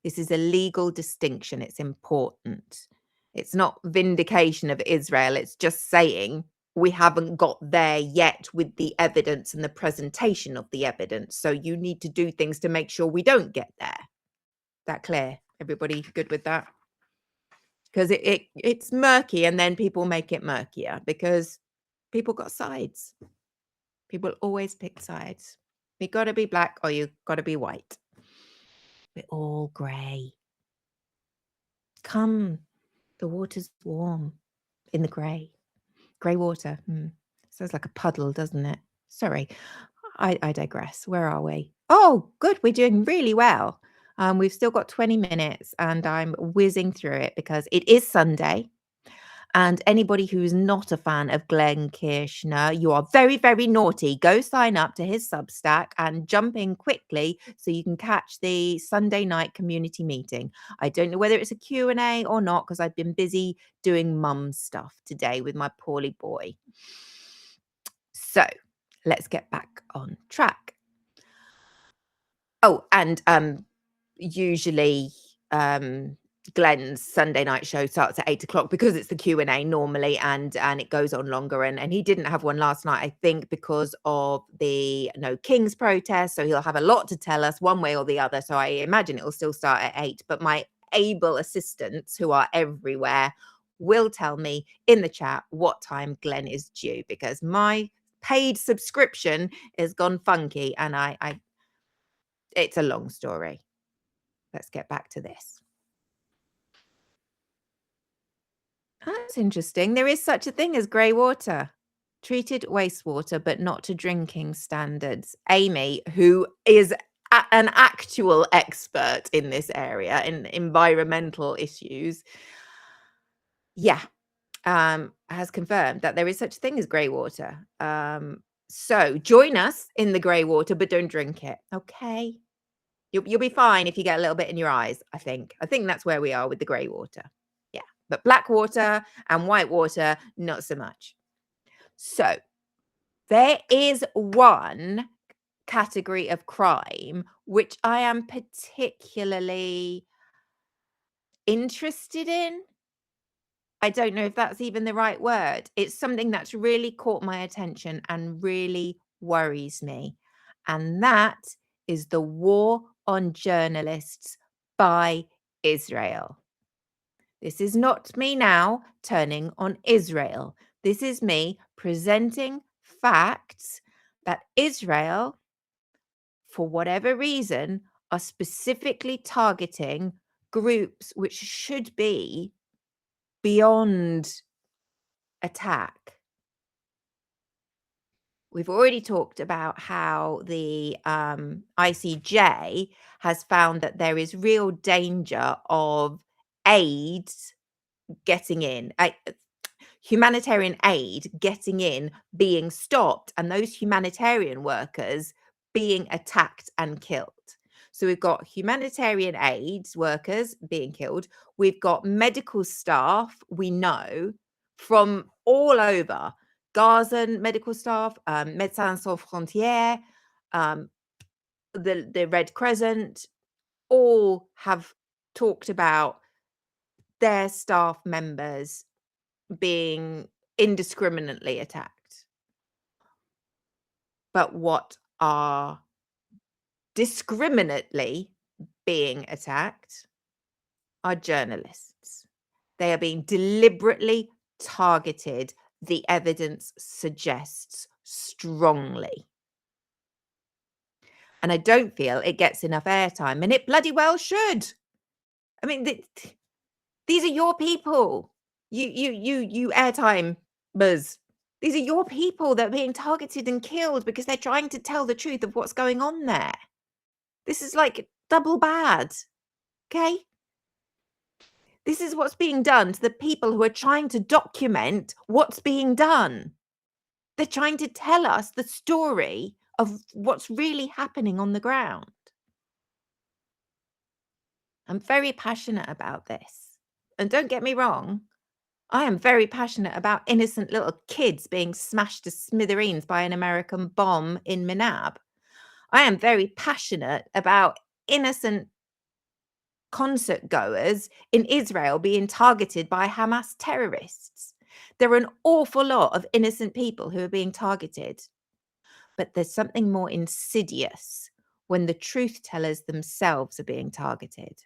Speaker 1: This is a legal distinction. It's important. It's not vindication of Israel. It's just saying we haven't got there yet with the evidence and the presentation of the evidence. So you need to do things to make sure we don't get there. That clear? Everybody good with that? Because it's murky, and then people make it murkier because people got sides. People always pick sides. You got to be black or you got to be white. We're all grey. Come, the water's warm in the grey. Grey water. Sounds like a puddle, doesn't it? Sorry, I digress. Where are we? Oh, good. We're doing really well. We've still got 20 minutes and I'm whizzing through it because it is Sunday. And anybody who's not a fan of Glenn Kirshner, you are very, very naughty. Go sign up to his Substack and jump in quickly so you can catch the Sunday night community meeting. I don't know whether it's a Q&A or not because I've been busy doing mum stuff today with my poorly boy. So let's get back on track. Oh, and usually Glenn's Sunday night show starts at 8:00 because it's the Q&A normally, and it goes on longer. And he didn't have one last night, I think, because of the No Kings protest. So he'll have a lot to tell us one way or the other. So I imagine it will still start at 8. But my able assistants, who are everywhere, will tell me in the chat what time Glenn is due, because my paid subscription has gone funky, and I it's a long story. Let's get back to this. That's interesting. There is such a thing as grey water, treated wastewater, but not to drinking standards. Amy, who is an actual expert in this area, in environmental issues, has confirmed that there is such a thing as grey water. So join us in the grey water, but don't drink it. Okay. You'll be fine if you get a little bit in your eyes, I think. I think that's where we are with the grey water. Yeah. But black water and white water, not so much. So there is one category of crime which I am particularly interested in. I don't know if that's even the right word. It's something that's really caught my attention and really worries me. And that is the war on journalists by Israel. This is not me now turning on Israel. This is me presenting facts that Israel, for whatever reason, are specifically targeting groups which should be beyond attack. We've already talked about how the ICJ has found that there is real danger of aid getting in, humanitarian aid getting in, being stopped, and those humanitarian workers being attacked and killed. So we've got humanitarian aid workers being killed. We've got medical staff, we know, from all over. Gazan medical staff, Médecins Sans Frontières, um, the Red Crescent, all have talked about their staff members being indiscriminately attacked. But what are discriminately being attacked are journalists. They are being deliberately targeted, the evidence suggests strongly. And I don't feel it gets enough airtime, and it bloody well should. I mean, these are your people. You airtime buzz. These are your people that are being targeted and killed because they're trying to tell the truth of what's going on there. This is like double bad. Okay? This is what's being done to the people who are trying to document what's being done. They're trying to tell us the story of what's really happening on the ground. I'm very passionate about this. And don't get me wrong, I am very passionate about innocent little kids being smashed to smithereens by an American bomb in Minab. I am very passionate about innocent concert goers in Israel being targeted by Hamas terrorists. There are an awful lot of innocent people who are being targeted. But there's something more insidious when the truth tellers themselves are being targeted.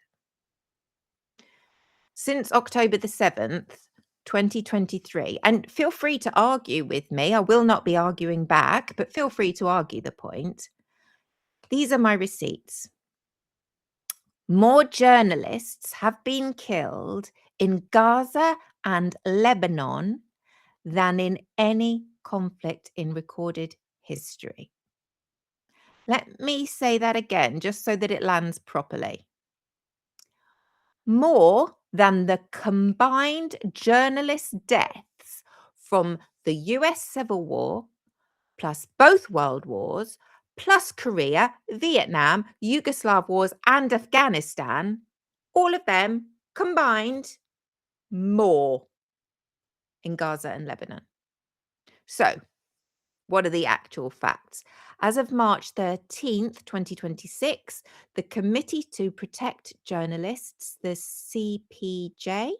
Speaker 1: Since October the 7th, 2023, and feel free to argue with me. I will not be arguing back, but feel free to argue the point. These are my receipts. More journalists have been killed in Gaza and Lebanon than in any conflict in recorded history. Let me say that again, just so that it lands properly. More than the combined journalist deaths from the US Civil War, plus both world wars, plus Korea, Vietnam, Yugoslav wars, and Afghanistan, all of them combined, more in Gaza and Lebanon. So, what are the actual facts? As of March 13th, 2026, the Committee to Protect Journalists, the CPJ,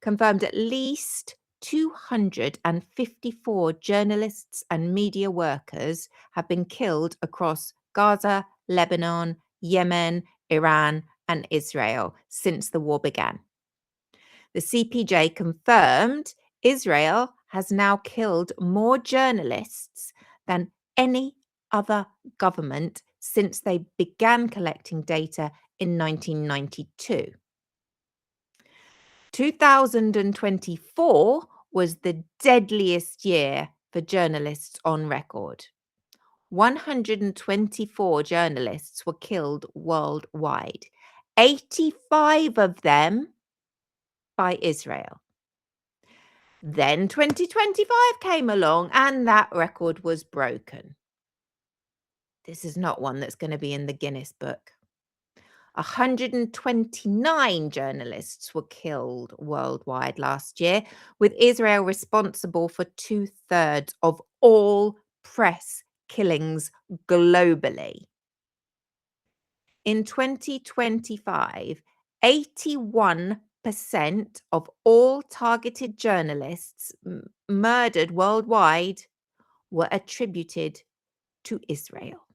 Speaker 1: confirmed at least 254 journalists and media workers have been killed across Gaza, Lebanon, Yemen, Iran, and Israel since the war began. The CPJ confirmed Israel has now killed more journalists than any other government since they began collecting data in 1992. 2024 was the deadliest year for journalists on record. 124 journalists were killed worldwide, 85 of them by Israel. Then 2025 came along and that record was broken. This is not one that's going to be in the Guinness Book. 129 journalists were killed worldwide last year, with Israel responsible for 2/3 of all press killings globally. In 2025, 81% of all targeted journalists murdered worldwide were attributed to Israel.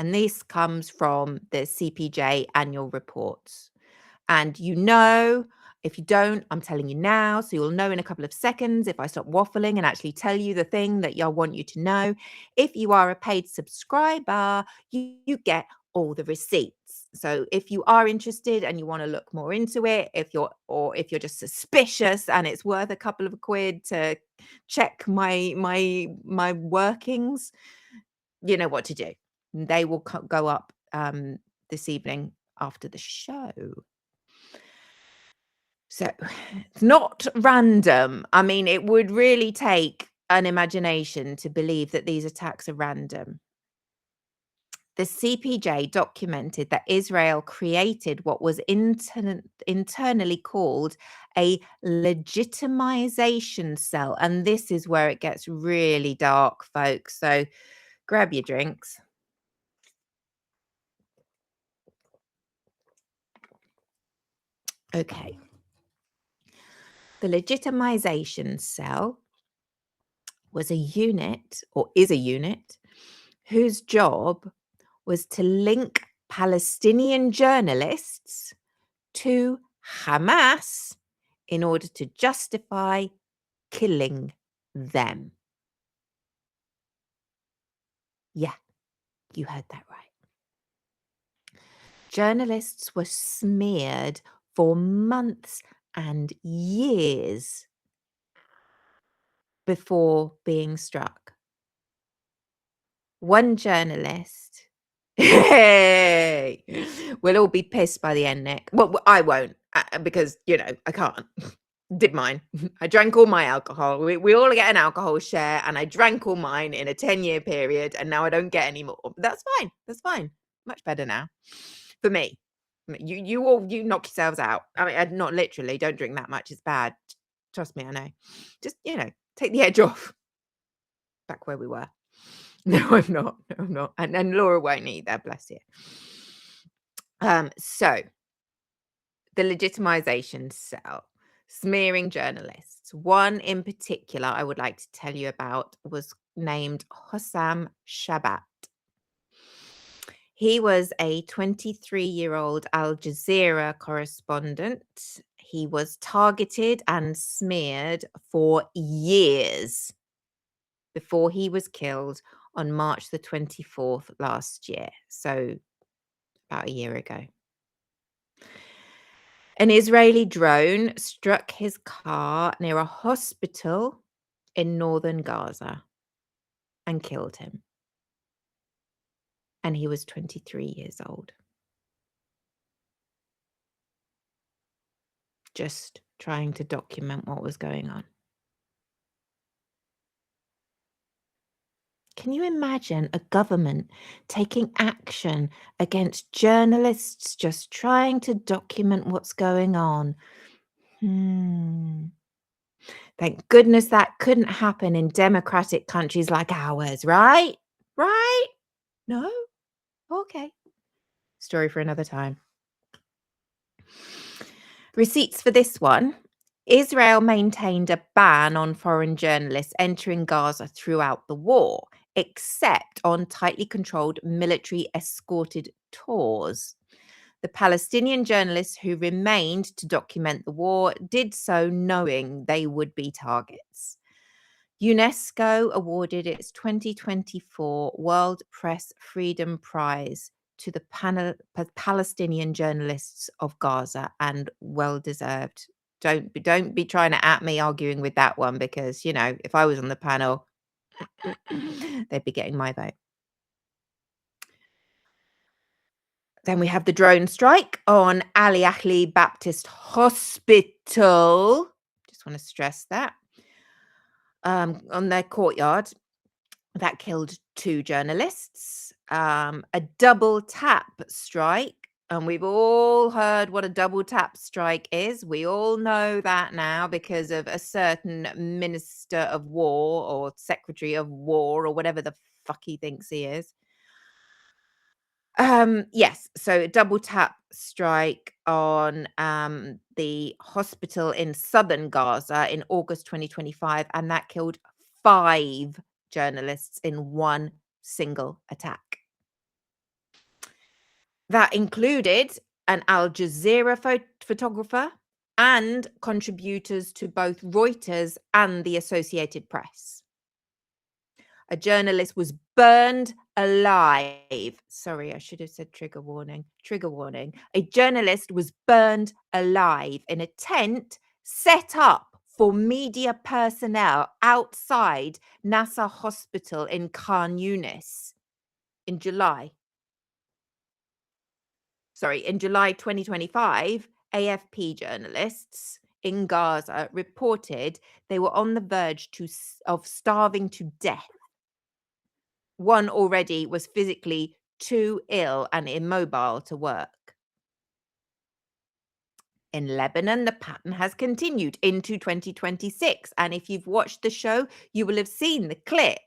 Speaker 1: And this comes from the CPJ annual reports. And if you don't, I'm telling you now, so you'll know in a couple of seconds if I stop waffling and actually tell you the thing that I want you to know. If you are a paid subscriber, you get all the receipts. So if you are interested and you want to look more into it, if you're just suspicious and it's worth a couple of quid to check my workings, you know what to do. They will go up this evening after the show. So it's not random. I mean, it would really take an imagination to believe that these attacks are random. The CPJ documented that Israel created what was internally called a legitimization cell. And this is where it gets really dark, folks. So grab your drinks. Okay. The legitimization cell was a unit, or is a unit, whose job was to link Palestinian journalists to Hamas in order to justify killing them. Yeah, you heard that right. Journalists were smeared for months and years before being struck. One journalist. Hey, we'll all be pissed by the end, Nick. Well, I won't, because, I can't. Did mine. I drank all my alcohol. We all get an alcohol share, and I drank all mine in a 10-year period, and now I don't get any more. That's fine. That's fine. Much better now. For me. You knock yourselves out. I mean, not literally. Don't drink that much. It's bad. Trust me, I know. Just, take the edge off. Back where we were. No, I'm not. No, I'm not. And Laura won't either. Bless you. So the legitimization cell, smearing journalists. One in particular I would like to tell you about was named Hossam Shabat. He was a 23-year-old Al Jazeera correspondent. He was targeted and smeared for years before he was killed on March the 24th last year. So about a year ago. An Israeli drone struck his car near a hospital in northern Gaza and killed him. And he was 23 years old. Just trying to document what was going on. Can you imagine a government taking action against journalists just trying to document what's going on? Thank goodness that couldn't happen in democratic countries like ours, right? Right? No? Okay. Story for another time. Receipts for this one. Israel maintained a ban on foreign journalists entering Gaza throughout the war, except on tightly controlled military escorted tours. The Palestinian journalists who remained to document the war did so knowing they would be targets. UNESCO awarded its 2024 World Press Freedom Prize to the Palestinian journalists of Gaza, and well deserved. Don't be trying to at me arguing with that one, because if I was on the panel, they'd be getting my vote. Then we have the drone strike on Ali Ahli Baptist Hospital. Just want to stress that. On their courtyard. That killed 2 journalists. A double tap strike. And we've all heard what a double tap strike is. We all know that now because of a certain Minister of War or Secretary of War or whatever the fuck he thinks he is. Yes, so a double tap strike on the hospital in southern Gaza in August 2025, and that killed 5 journalists in one single attack. That included an Al Jazeera photographer and contributors to both Reuters and the Associated Press. A journalist was burned alive. Sorry, I should have said trigger warning. Trigger warning. A journalist was burned alive in a tent set up for media personnel outside Nasser Hospital in Khan Yunis in July. In July 2025, AFP journalists in Gaza reported they were on the verge of starving to death. One already was physically too ill and immobile to work. In Lebanon, the pattern has continued into 2026. And if you've watched the show, you will have seen the clip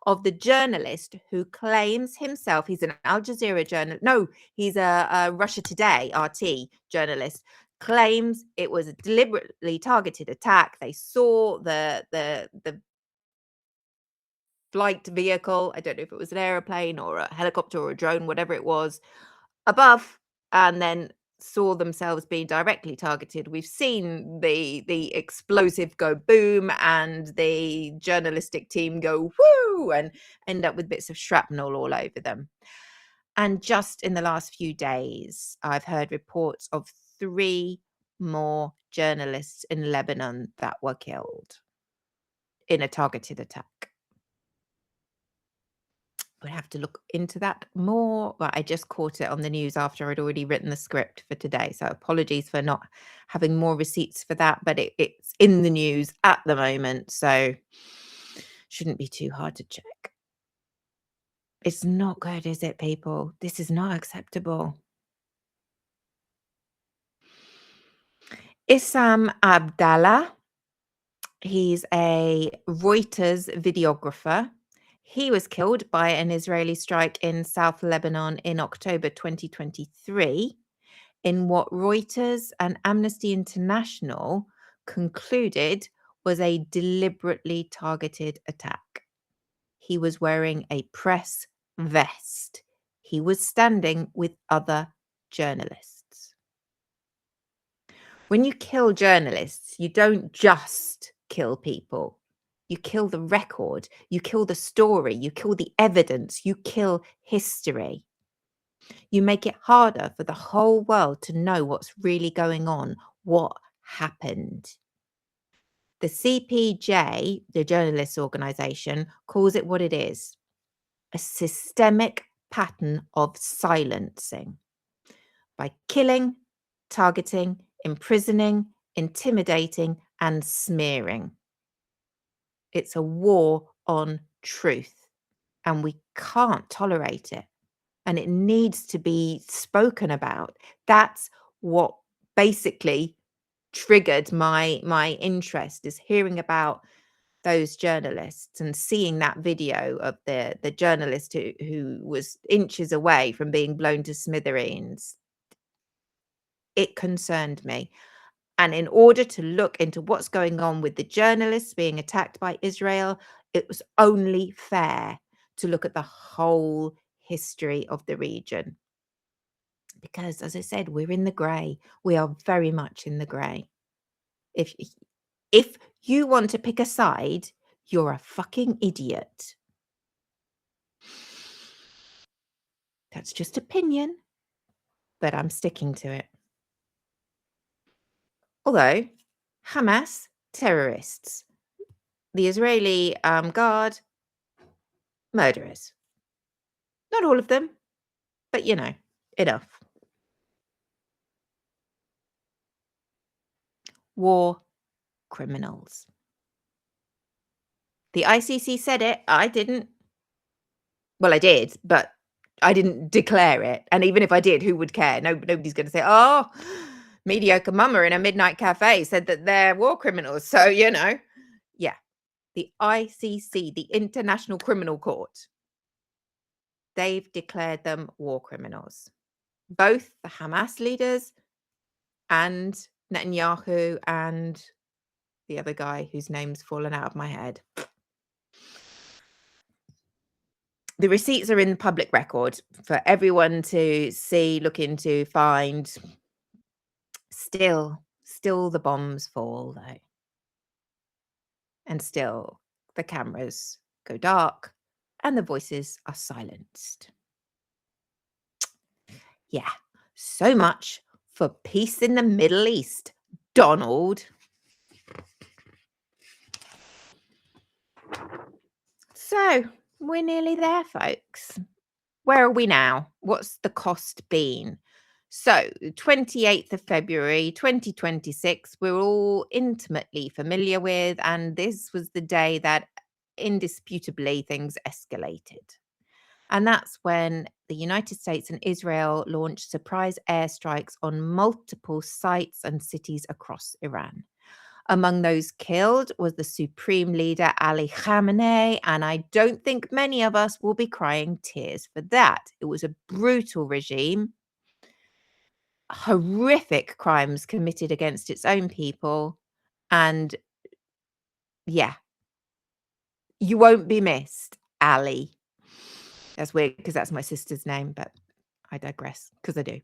Speaker 1: of the journalist who claims himself, he's an Al Jazeera journalist. No, he's a Russia Today, RT journalist, claims it was a deliberately targeted attack. They saw the flight vehicle. I don't know if it was an aeroplane or a helicopter or a drone, whatever it was, above, and then saw themselves being directly targeted. We've seen the explosive go boom and the journalistic team go whoo and end up with bits of shrapnel all over them. And just in the last few days, I've heard reports of 3 more journalists in Lebanon that were killed in a targeted attack. Would have to look into that more. Well, I just caught it on the news after I'd already written the script for today. So apologies for not having more receipts for that, but it's in the news at the moment. So shouldn't be too hard to check. It's not good, is it, people? This is not acceptable. Issam Abdallah, he's a Reuters videographer. He was killed by an Israeli strike in South Lebanon in October 2023 in what Reuters and Amnesty International concluded was a deliberately targeted attack. He was wearing a press vest. He was standing with other journalists. When you kill journalists, you don't just kill people. You kill the record, you kill the story, you kill the evidence, you kill history. You make it harder for the whole world to know what's really going on, what happened. The CPJ, the journalists' organization, calls it what it is: a systemic pattern of silencing by killing, targeting, imprisoning, intimidating, and smearing. It's a war on truth, and we can't tolerate it. And it needs to be spoken about. That's what basically triggered my interest, is hearing about those journalists and seeing that video of the journalist who was inches away from being blown to smithereens. It concerned me. And in order to look into what's going on with the journalists being attacked by Israel, it was only fair to look at the whole history of the region. Because, as I said, we're in the grey. We are very much in the grey. If you want to pick a side, you're a fucking idiot. That's just opinion, but I'm sticking to it. Although, Hamas, terrorists. The Israeli guard, murderers. Not all of them, but enough. War criminals. The ICC said it. I didn't. Well, I did, but I didn't declare it. And even if I did, who would care? Nobody's going to say, oh, Mediocre mama in a midnight cafe said that they're war criminals. So, yeah. The ICC, the International Criminal Court, they've declared them war criminals. Both the Hamas leaders and Netanyahu and the other guy whose name's fallen out of my head. The receipts are in the public record for everyone to see, look into, find. Still the bombs fall, though. And still the cameras go dark and the voices are silenced. Yeah, so much for peace in the Middle East, Donald. So we're nearly there, folks. Where are we now? What's the cost been? So 28th of February, 2026, we're all intimately familiar with, and this was the day that indisputably things escalated. And that's when the United States and Israel launched surprise airstrikes on multiple sites and cities across Iran. Among those killed was the supreme leader Ali Khamenei, and I don't think many of us will be crying tears for that. It was a brutal regime, horrific crimes committed against its own people, and yeah, you won't be missed, Ali. That's weird because that's my sister's name, but I digress because I do.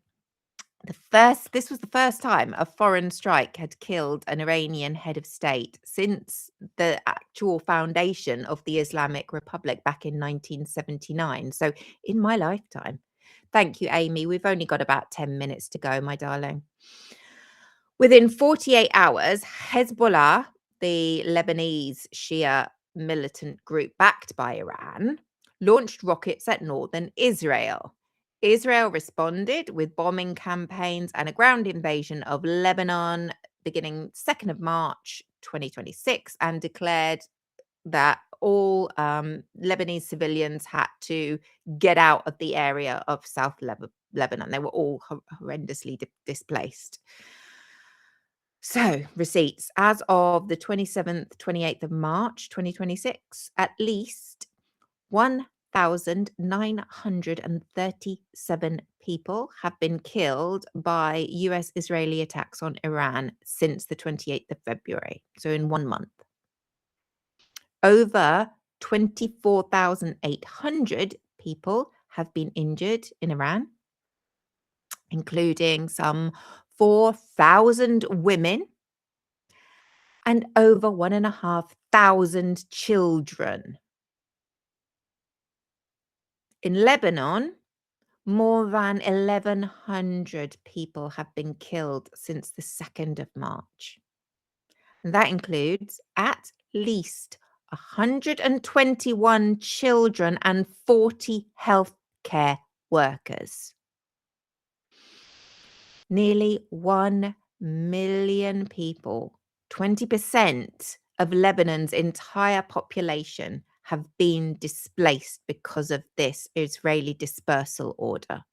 Speaker 1: This was the first time a foreign strike had killed an Iranian head of state since the actual foundation of the Islamic Republic back in 1979. So in my lifetime. Thank you, Amy. We've only got about 10 minutes to go, my darling. Within 48 hours, Hezbollah, the Lebanese Shia militant group backed by Iran, launched rockets at northern Israel. Israel responded with bombing campaigns and a ground invasion of Lebanon beginning 2nd of March 2026 and declared that all Lebanese civilians had to get out of the area of South Lebanon. They were all horrendously displaced. So, receipts. As of the 27th, 28th of March 2026, at least 1,937 people have been killed by US Israeli attacks on Iran since the 28th of February. So, in 1 month. Over 24,800 people have been injured in Iran, including some 4,000 women and over 1,500 children. In Lebanon, more than 1,100 people have been killed since the 2nd of March. And that includes at least 121 children and 40 healthcare workers. Nearly 1 million people, 20% of Lebanon's entire population, have been displaced because of this Israeli dispersal order.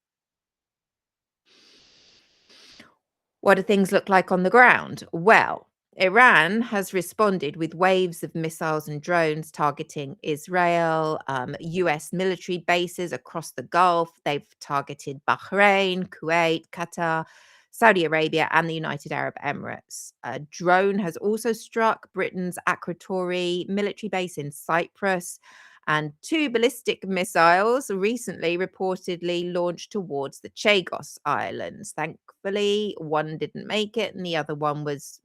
Speaker 1: What do things look like on the ground? Well, Iran has responded with waves of missiles and drones targeting Israel, US military bases across the Gulf. They've targeted Bahrain, Kuwait, Qatar, Saudi Arabia, and the United Arab Emirates. A drone has also struck Britain's Akrotiri military base in Cyprus, and 2 ballistic missiles recently reportedly launched towards the Chagos Islands. Thankfully, one didn't make it, and the other one was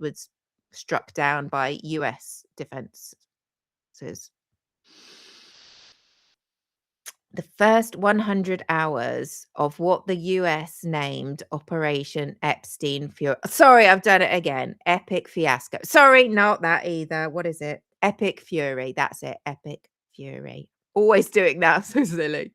Speaker 1: struck down by US defenses. The first 100 hours of what the US named Operation Epstein Fury. Sorry, I've done it again. Epic fiasco. Sorry, not that either. What is it? Epic Fury. That's it. Epic Fury. Always doing that. So silly.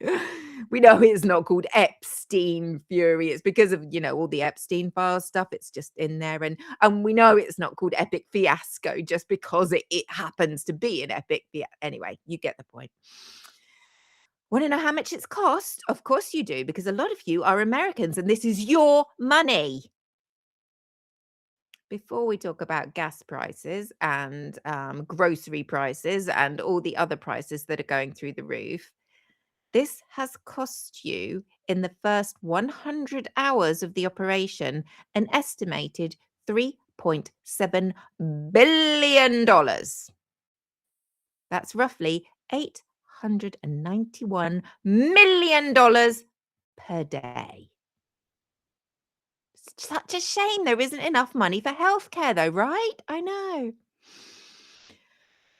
Speaker 1: We know it's not called Epstein Fury. It's because of, all the Epstein file stuff. It's just in there. And we know it's not called Epic Fiasco just because it happens to be an epic. Anyway, you get the point. Want to know how much it's cost? Of course you do, because a lot of you are Americans and this is your money. Before we talk about gas prices and grocery prices and all the other prices that are going through the roof, this has cost you in the first 100 hours of the operation an estimated $3.7 billion. That's roughly $891 million per day. Such a shame there isn't enough money for healthcare, though, right? I know.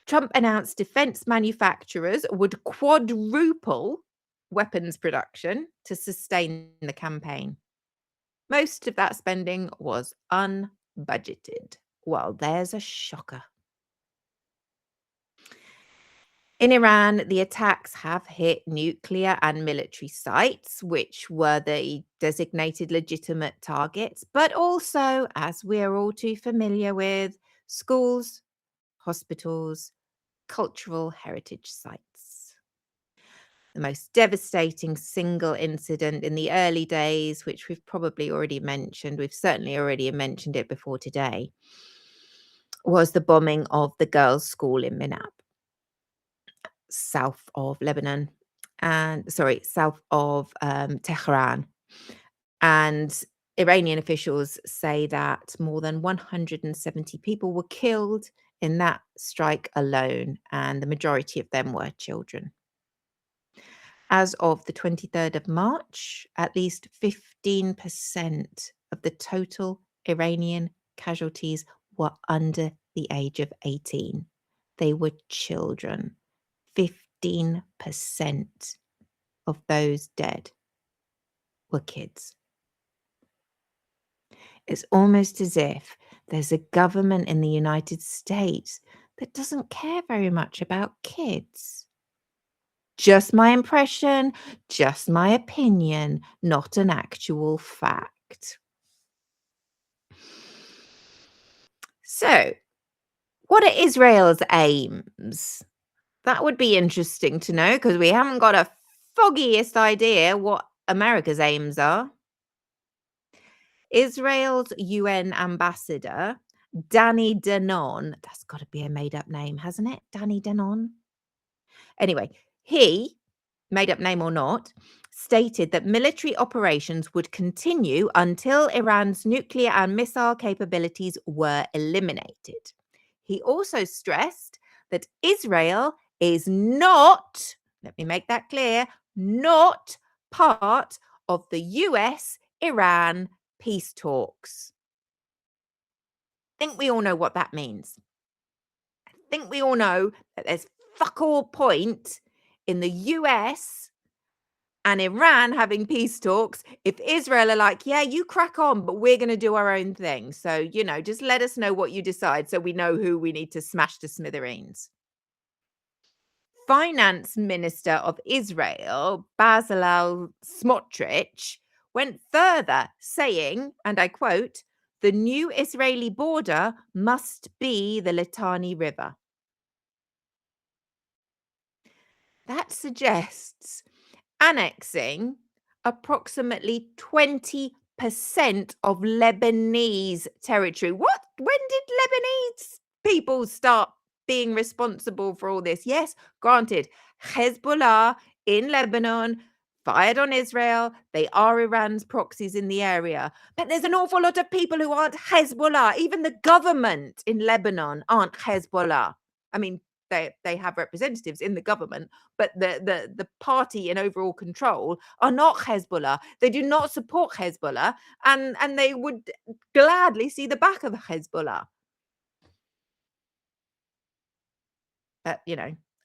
Speaker 1: Trump announced defense manufacturers would quadruple weapons production to sustain the campaign. Most of that spending was unbudgeted. Well, there's a shocker. In Iran, the attacks have hit nuclear and military sites, which were the designated legitimate targets, but also, as we're all too familiar with, schools, hospitals, cultural heritage sites. The most devastating single incident in the early days, which we've probably already mentioned, we've certainly already mentioned it before today, was the bombing of the girls' school in Minab, south of Lebanon, and sorry, south of Tehran. And Iranian officials say that more than 170 people were killed in that strike alone, and the majority of them were children. As of the 23rd of March, at least 15% of the total Iranian casualties were under the age of 18. They were children. 15% of those dead were kids. It's almost as if there's a government in the United States that doesn't care very much about kids. Just my impression, just my opinion, not an actual fact. So, what are Israel's aims? That would be interesting to know because we haven't got a foggiest idea what America's aims are. Israel's UN ambassador, Danny Danon, that's got to be a made up name, hasn't it? Danny Danon. Anyway, he, made up name or not, stated that military operations would continue until Iran's nuclear and missile capabilities were eliminated. He also stressed that Israel is not, let me make that clear, not part of the US-Iran peace talks. I think we all know what that means. I think we all know that there's fuck all point in the US and Iran having peace talks if Israel are like, yeah, you crack on, but we're going to do our own thing. So, just let us know what you decide so we know who we need to smash to smithereens. Finance Minister of Israel, Bezalel Smotrich, went further, saying, and I quote, "The new Israeli border must be the Litani River." That suggests annexing approximately 20% of Lebanese territory. What? When did Lebanese people start being responsible for all this? Yes, granted, Hezbollah in Lebanon fired on Israel. They are Iran's proxies in the area. But there's an awful lot of people who aren't Hezbollah. Even the government in Lebanon aren't Hezbollah. I mean, they have representatives in the government, but the party in overall control are not Hezbollah. They do not support Hezbollah, and they would gladly see the back of Hezbollah. But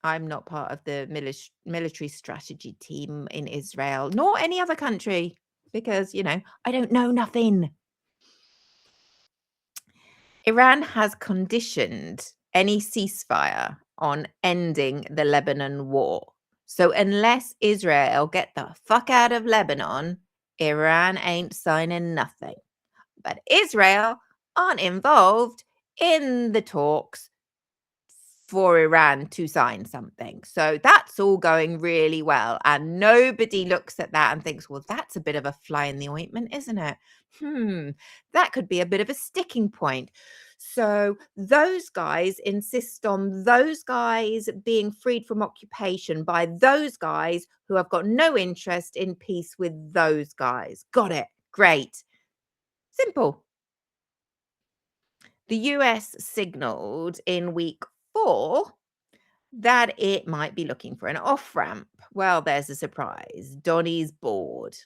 Speaker 1: I'm not part of the military strategy team in Israel, nor any other country, because I don't know nothing. Iran has conditioned any ceasefire on ending the Lebanon war. So unless Israel get the fuck out of Lebanon, Iran ain't signing nothing. But Israel aren't involved in the talks for Iran to sign something. So that's all going really well. And nobody looks at that and thinks, well, that's a bit of a fly in the ointment, isn't it? That could be a bit of a sticking point. So those guys insist on those guys being freed from occupation by those guys who have got no interest in peace with those guys. Got it. Great. Simple. The US signaled in week 4 that it might be looking for an off-ramp. Well, there's a surprise. Donnie's bored.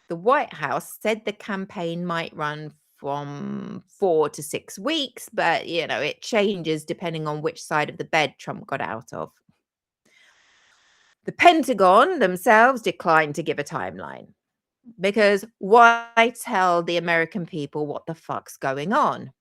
Speaker 1: The White House said the campaign might run from 4 to 6 weeks, but, it changes depending on which side of the bed Trump got out of. The Pentagon themselves declined to give a timeline because why tell the American people what the fuck's going on?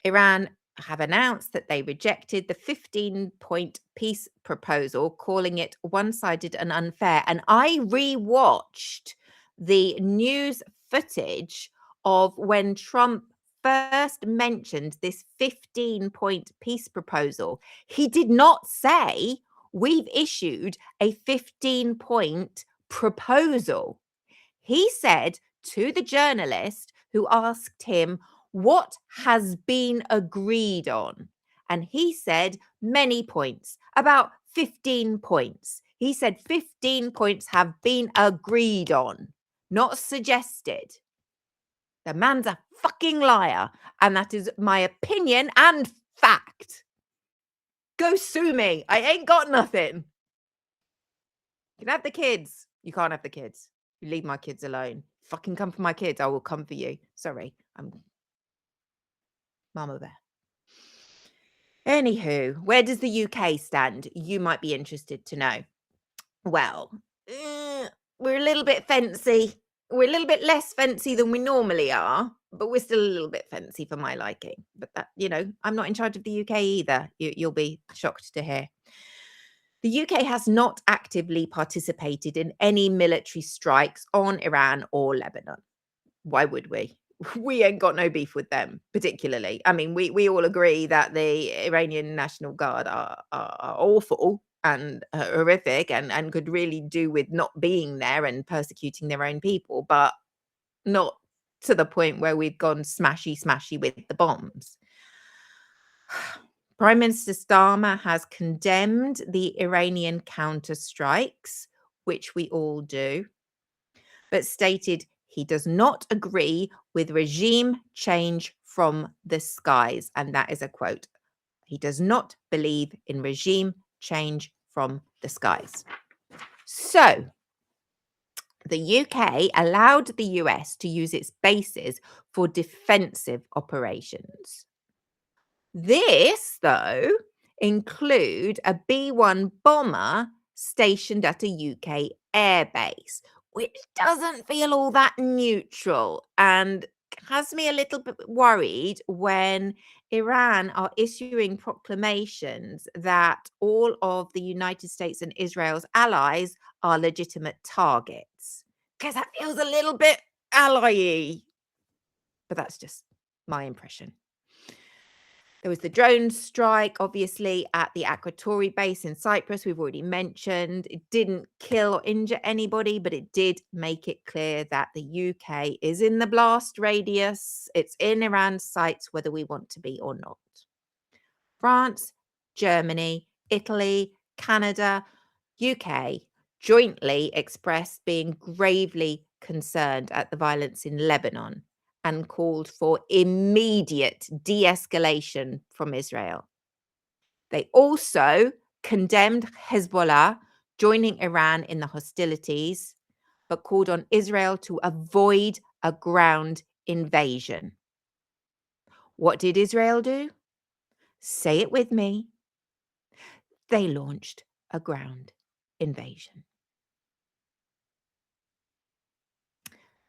Speaker 1: Iran have announced that they rejected the 15-point peace proposal, calling it one-sided and unfair. And I rewatched the news footage of when Trump first mentioned this 15-point peace proposal. He did not say we've issued a 15-point proposal. He said to the journalist who asked him, what has been agreed on? And he said many points, about 15 points. He said 15 points have been agreed on, not suggested. The man's a fucking liar. And that is my opinion and fact. Go sue me. I ain't got nothing. You can have the kids. You can't have the kids. You leave my kids alone. Fucking come for my kids. I will come for you. Sorry. I'm Mama Bear. Anywho, where does the UK stand? You might be interested to know. Well, we're a little bit fancy. We're a little bit less fancy than we normally are, but we're still a little bit fancy for my liking. But that, I'm not in charge of the UK either. You'll be shocked to hear. The UK has not actively participated in any military strikes on Iran or Lebanon. Why would we? We ain't got no beef with them, particularly. I mean, we all agree that the Iranian National Guard are awful and horrific and could really do with not being there and persecuting their own people, but not to the point where we've gone smashy with the bombs. Prime Minister Starmer has condemned the Iranian counter-strikes, which we all do, but stated he does not agree with regime change from the skies. And that is a quote. He does not believe in regime change from the skies. So the UK allowed the US to use its bases for defensive operations. This, though, include a B-1 bomber stationed at a UK airbase, which doesn't feel all that neutral and has me a little bit worried when Iran are issuing proclamations that all of the United States and Israel's allies are legitimate targets. Because that feels a little bit ally-y. But that's just my impression. There was the drone strike, obviously, at the Akrotiri base in Cyprus, we've already mentioned. It didn't kill or injure anybody, but it did make it clear that the UK is in the blast radius. It's in Iran's sights, whether we want to be or not. France, Germany, Italy, Canada, UK jointly expressed being gravely concerned at the violence in Lebanon and called for immediate de-escalation from Israel. They also condemned Hezbollah joining Iran in the hostilities, but called on Israel to avoid a ground invasion. What did Israel do? Say it with me. They launched a ground invasion.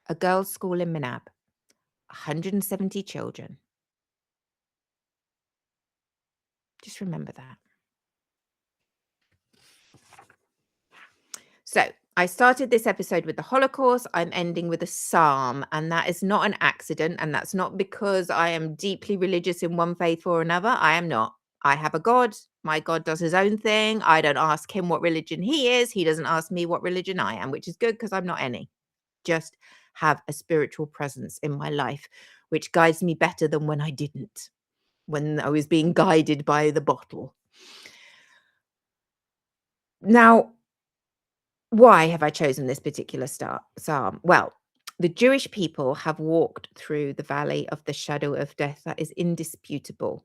Speaker 1: A girls' school in Minab, 170 children. Just remember that. So I started this episode with the Holocaust. I'm ending with a psalm, and that is not an accident. And that's not because I am deeply religious in one faith or another. I am not. I have a God. My God does his own thing. I don't ask him what religion he is. He doesn't ask me what religion I am, which is good because I'm not any. Just have a spiritual presence in my life, which guides me better than when I didn't, when I was being guided by the bottle. Now, why have I chosen this particular psalm? Well, the Jewish people have walked through the valley of the shadow of death. That is indisputable.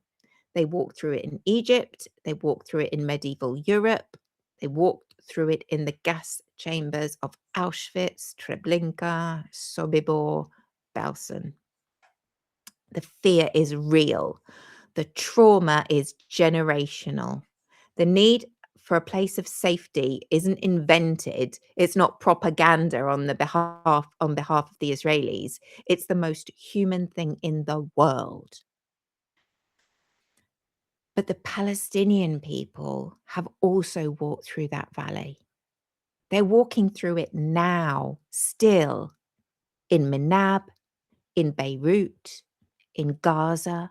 Speaker 1: They walked through it in Egypt. They walked through it in medieval Europe. They walked through it in the gas chambers of Auschwitz, Treblinka, Sobibor, Belsen. The fear is real. The trauma is generational. The need for a place of safety isn't invented. It's not propaganda on behalf of the Israelis. It's the most human thing in the world. But the Palestinian people have also walked through that valley. They're walking through it now, still, in Minab, in Beirut, in Gaza,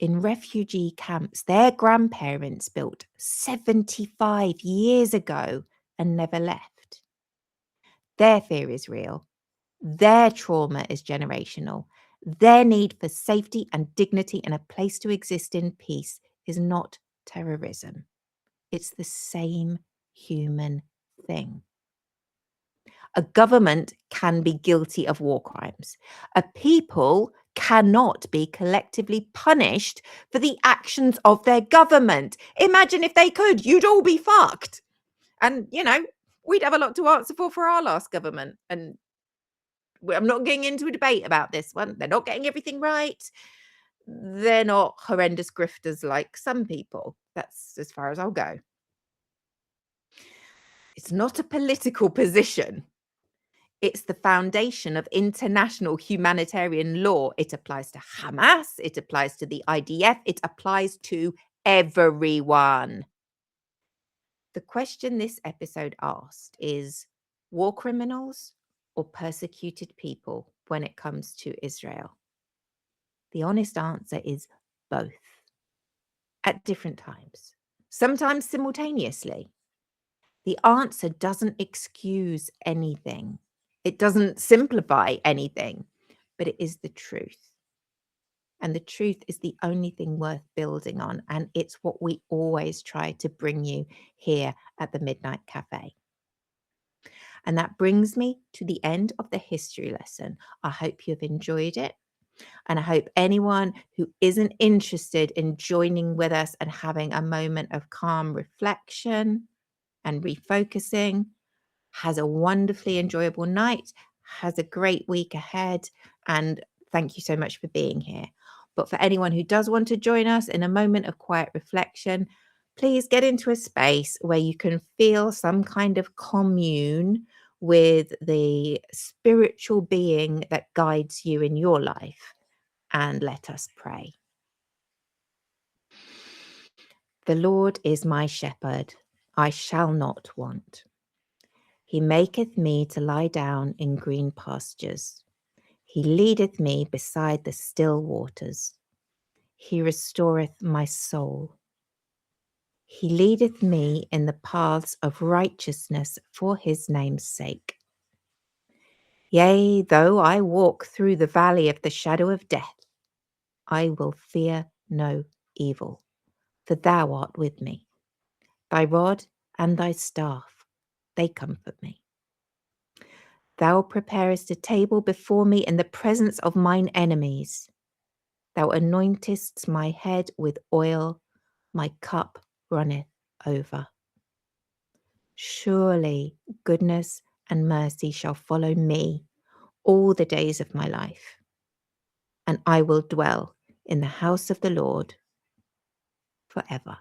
Speaker 1: in refugee camps their grandparents built 75 years ago and never left. Their fear is real. Their trauma is generational. Their need for safety and dignity and a place to exist in peace is not terrorism. It's the same human thing. A government can be guilty of war crimes. A people cannot be collectively punished for the actions of their government. Imagine if they could, you'd all be fucked. And, we'd have a lot to answer for our last government. And I'm not getting into a debate about this one. They're not getting everything right. They're not horrendous grifters like some people. That's as far as I'll go. It's not a political position. It's the foundation of international humanitarian law. It applies to Hamas. It applies to the IDF. It applies to everyone. The question this episode asked is war criminals or persecuted people when it comes to Israel? The honest answer is both at different times, sometimes simultaneously. The answer doesn't excuse anything. It doesn't simplify anything, but it is the truth. And the truth is the only thing worth building on. And it's what we always try to bring you here at the Midnight Cafe. And that brings me to the end of the history lesson. I hope you've enjoyed it. And I hope anyone who isn't interested in joining with us and having a moment of calm reflection and refocusing has a wonderfully enjoyable night, has a great week ahead, and thank you so much for being here. But for anyone who does want to join us in a moment of quiet reflection, please get into a space where you can feel some kind of commune with the spiritual being that guides you in your life. And let us pray. The Lord is my shepherd, I shall not want. He maketh me to lie down in green pastures. He leadeth me beside the still waters. He restoreth my soul. He leadeth me in the paths of righteousness for his name's sake. Yea, though I walk through the valley of the shadow of death, I will fear no evil, for thou art with me. Thy rod and thy staff, they comfort me. Thou preparest a table before me in the presence of mine enemies. Thou anointest my head with oil, my cup runneth over. Surely goodness and mercy shall follow me all the days of my life, and I will dwell in the house of the Lord forever.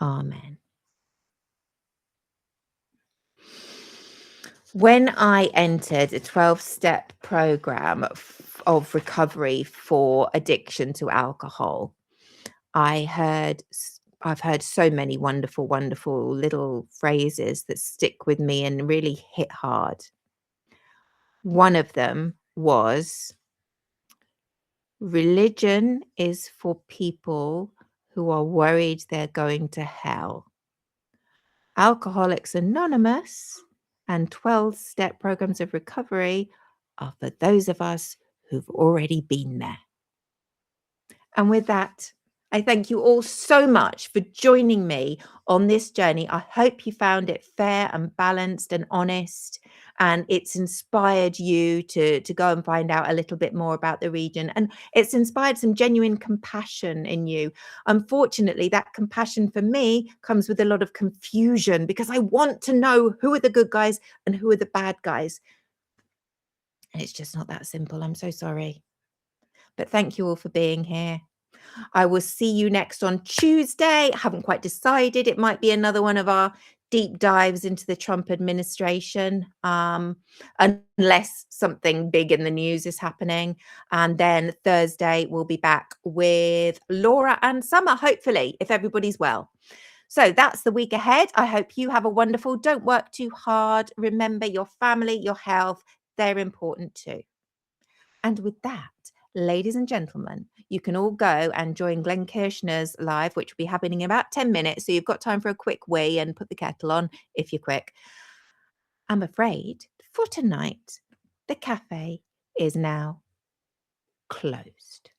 Speaker 1: Amen. When I entered a 12-step program of recovery for addiction to alcohol, I've heard so many wonderful, wonderful little phrases that stick with me and really hit hard. One of them was, religion is for people who are worried they're going to hell. Alcoholics Anonymous and 12-step programs of recovery are for those of us who've already been there. And with that, I thank you all so much for joining me on this journey. I hope you found it fair and balanced and honest, and it's inspired you to go and find out a little bit more about the region. And it's inspired some genuine compassion in you. Unfortunately, that compassion for me comes with a lot of confusion because I want to know who are the good guys and who are the bad guys. And it's just not that simple. I'm so sorry. But thank you all for being here. I will see you next on Tuesday. I haven't quite decided. It might be another one of our deep dives into the Trump administration, unless something big in the news is happening. And then Thursday, we'll be back with Laura and Summer, hopefully, if everybody's well. So that's the week ahead. I hope you have a wonderful, don't work too hard. Remember your family, your health, they're important too. And with that, ladies and gentlemen, you can all go and join Glenn Kirshner's live, which will be happening in about 10 minutes. So you've got time for a quick wee and put the kettle on if you're quick. I'm afraid for tonight, the cafe is now closed.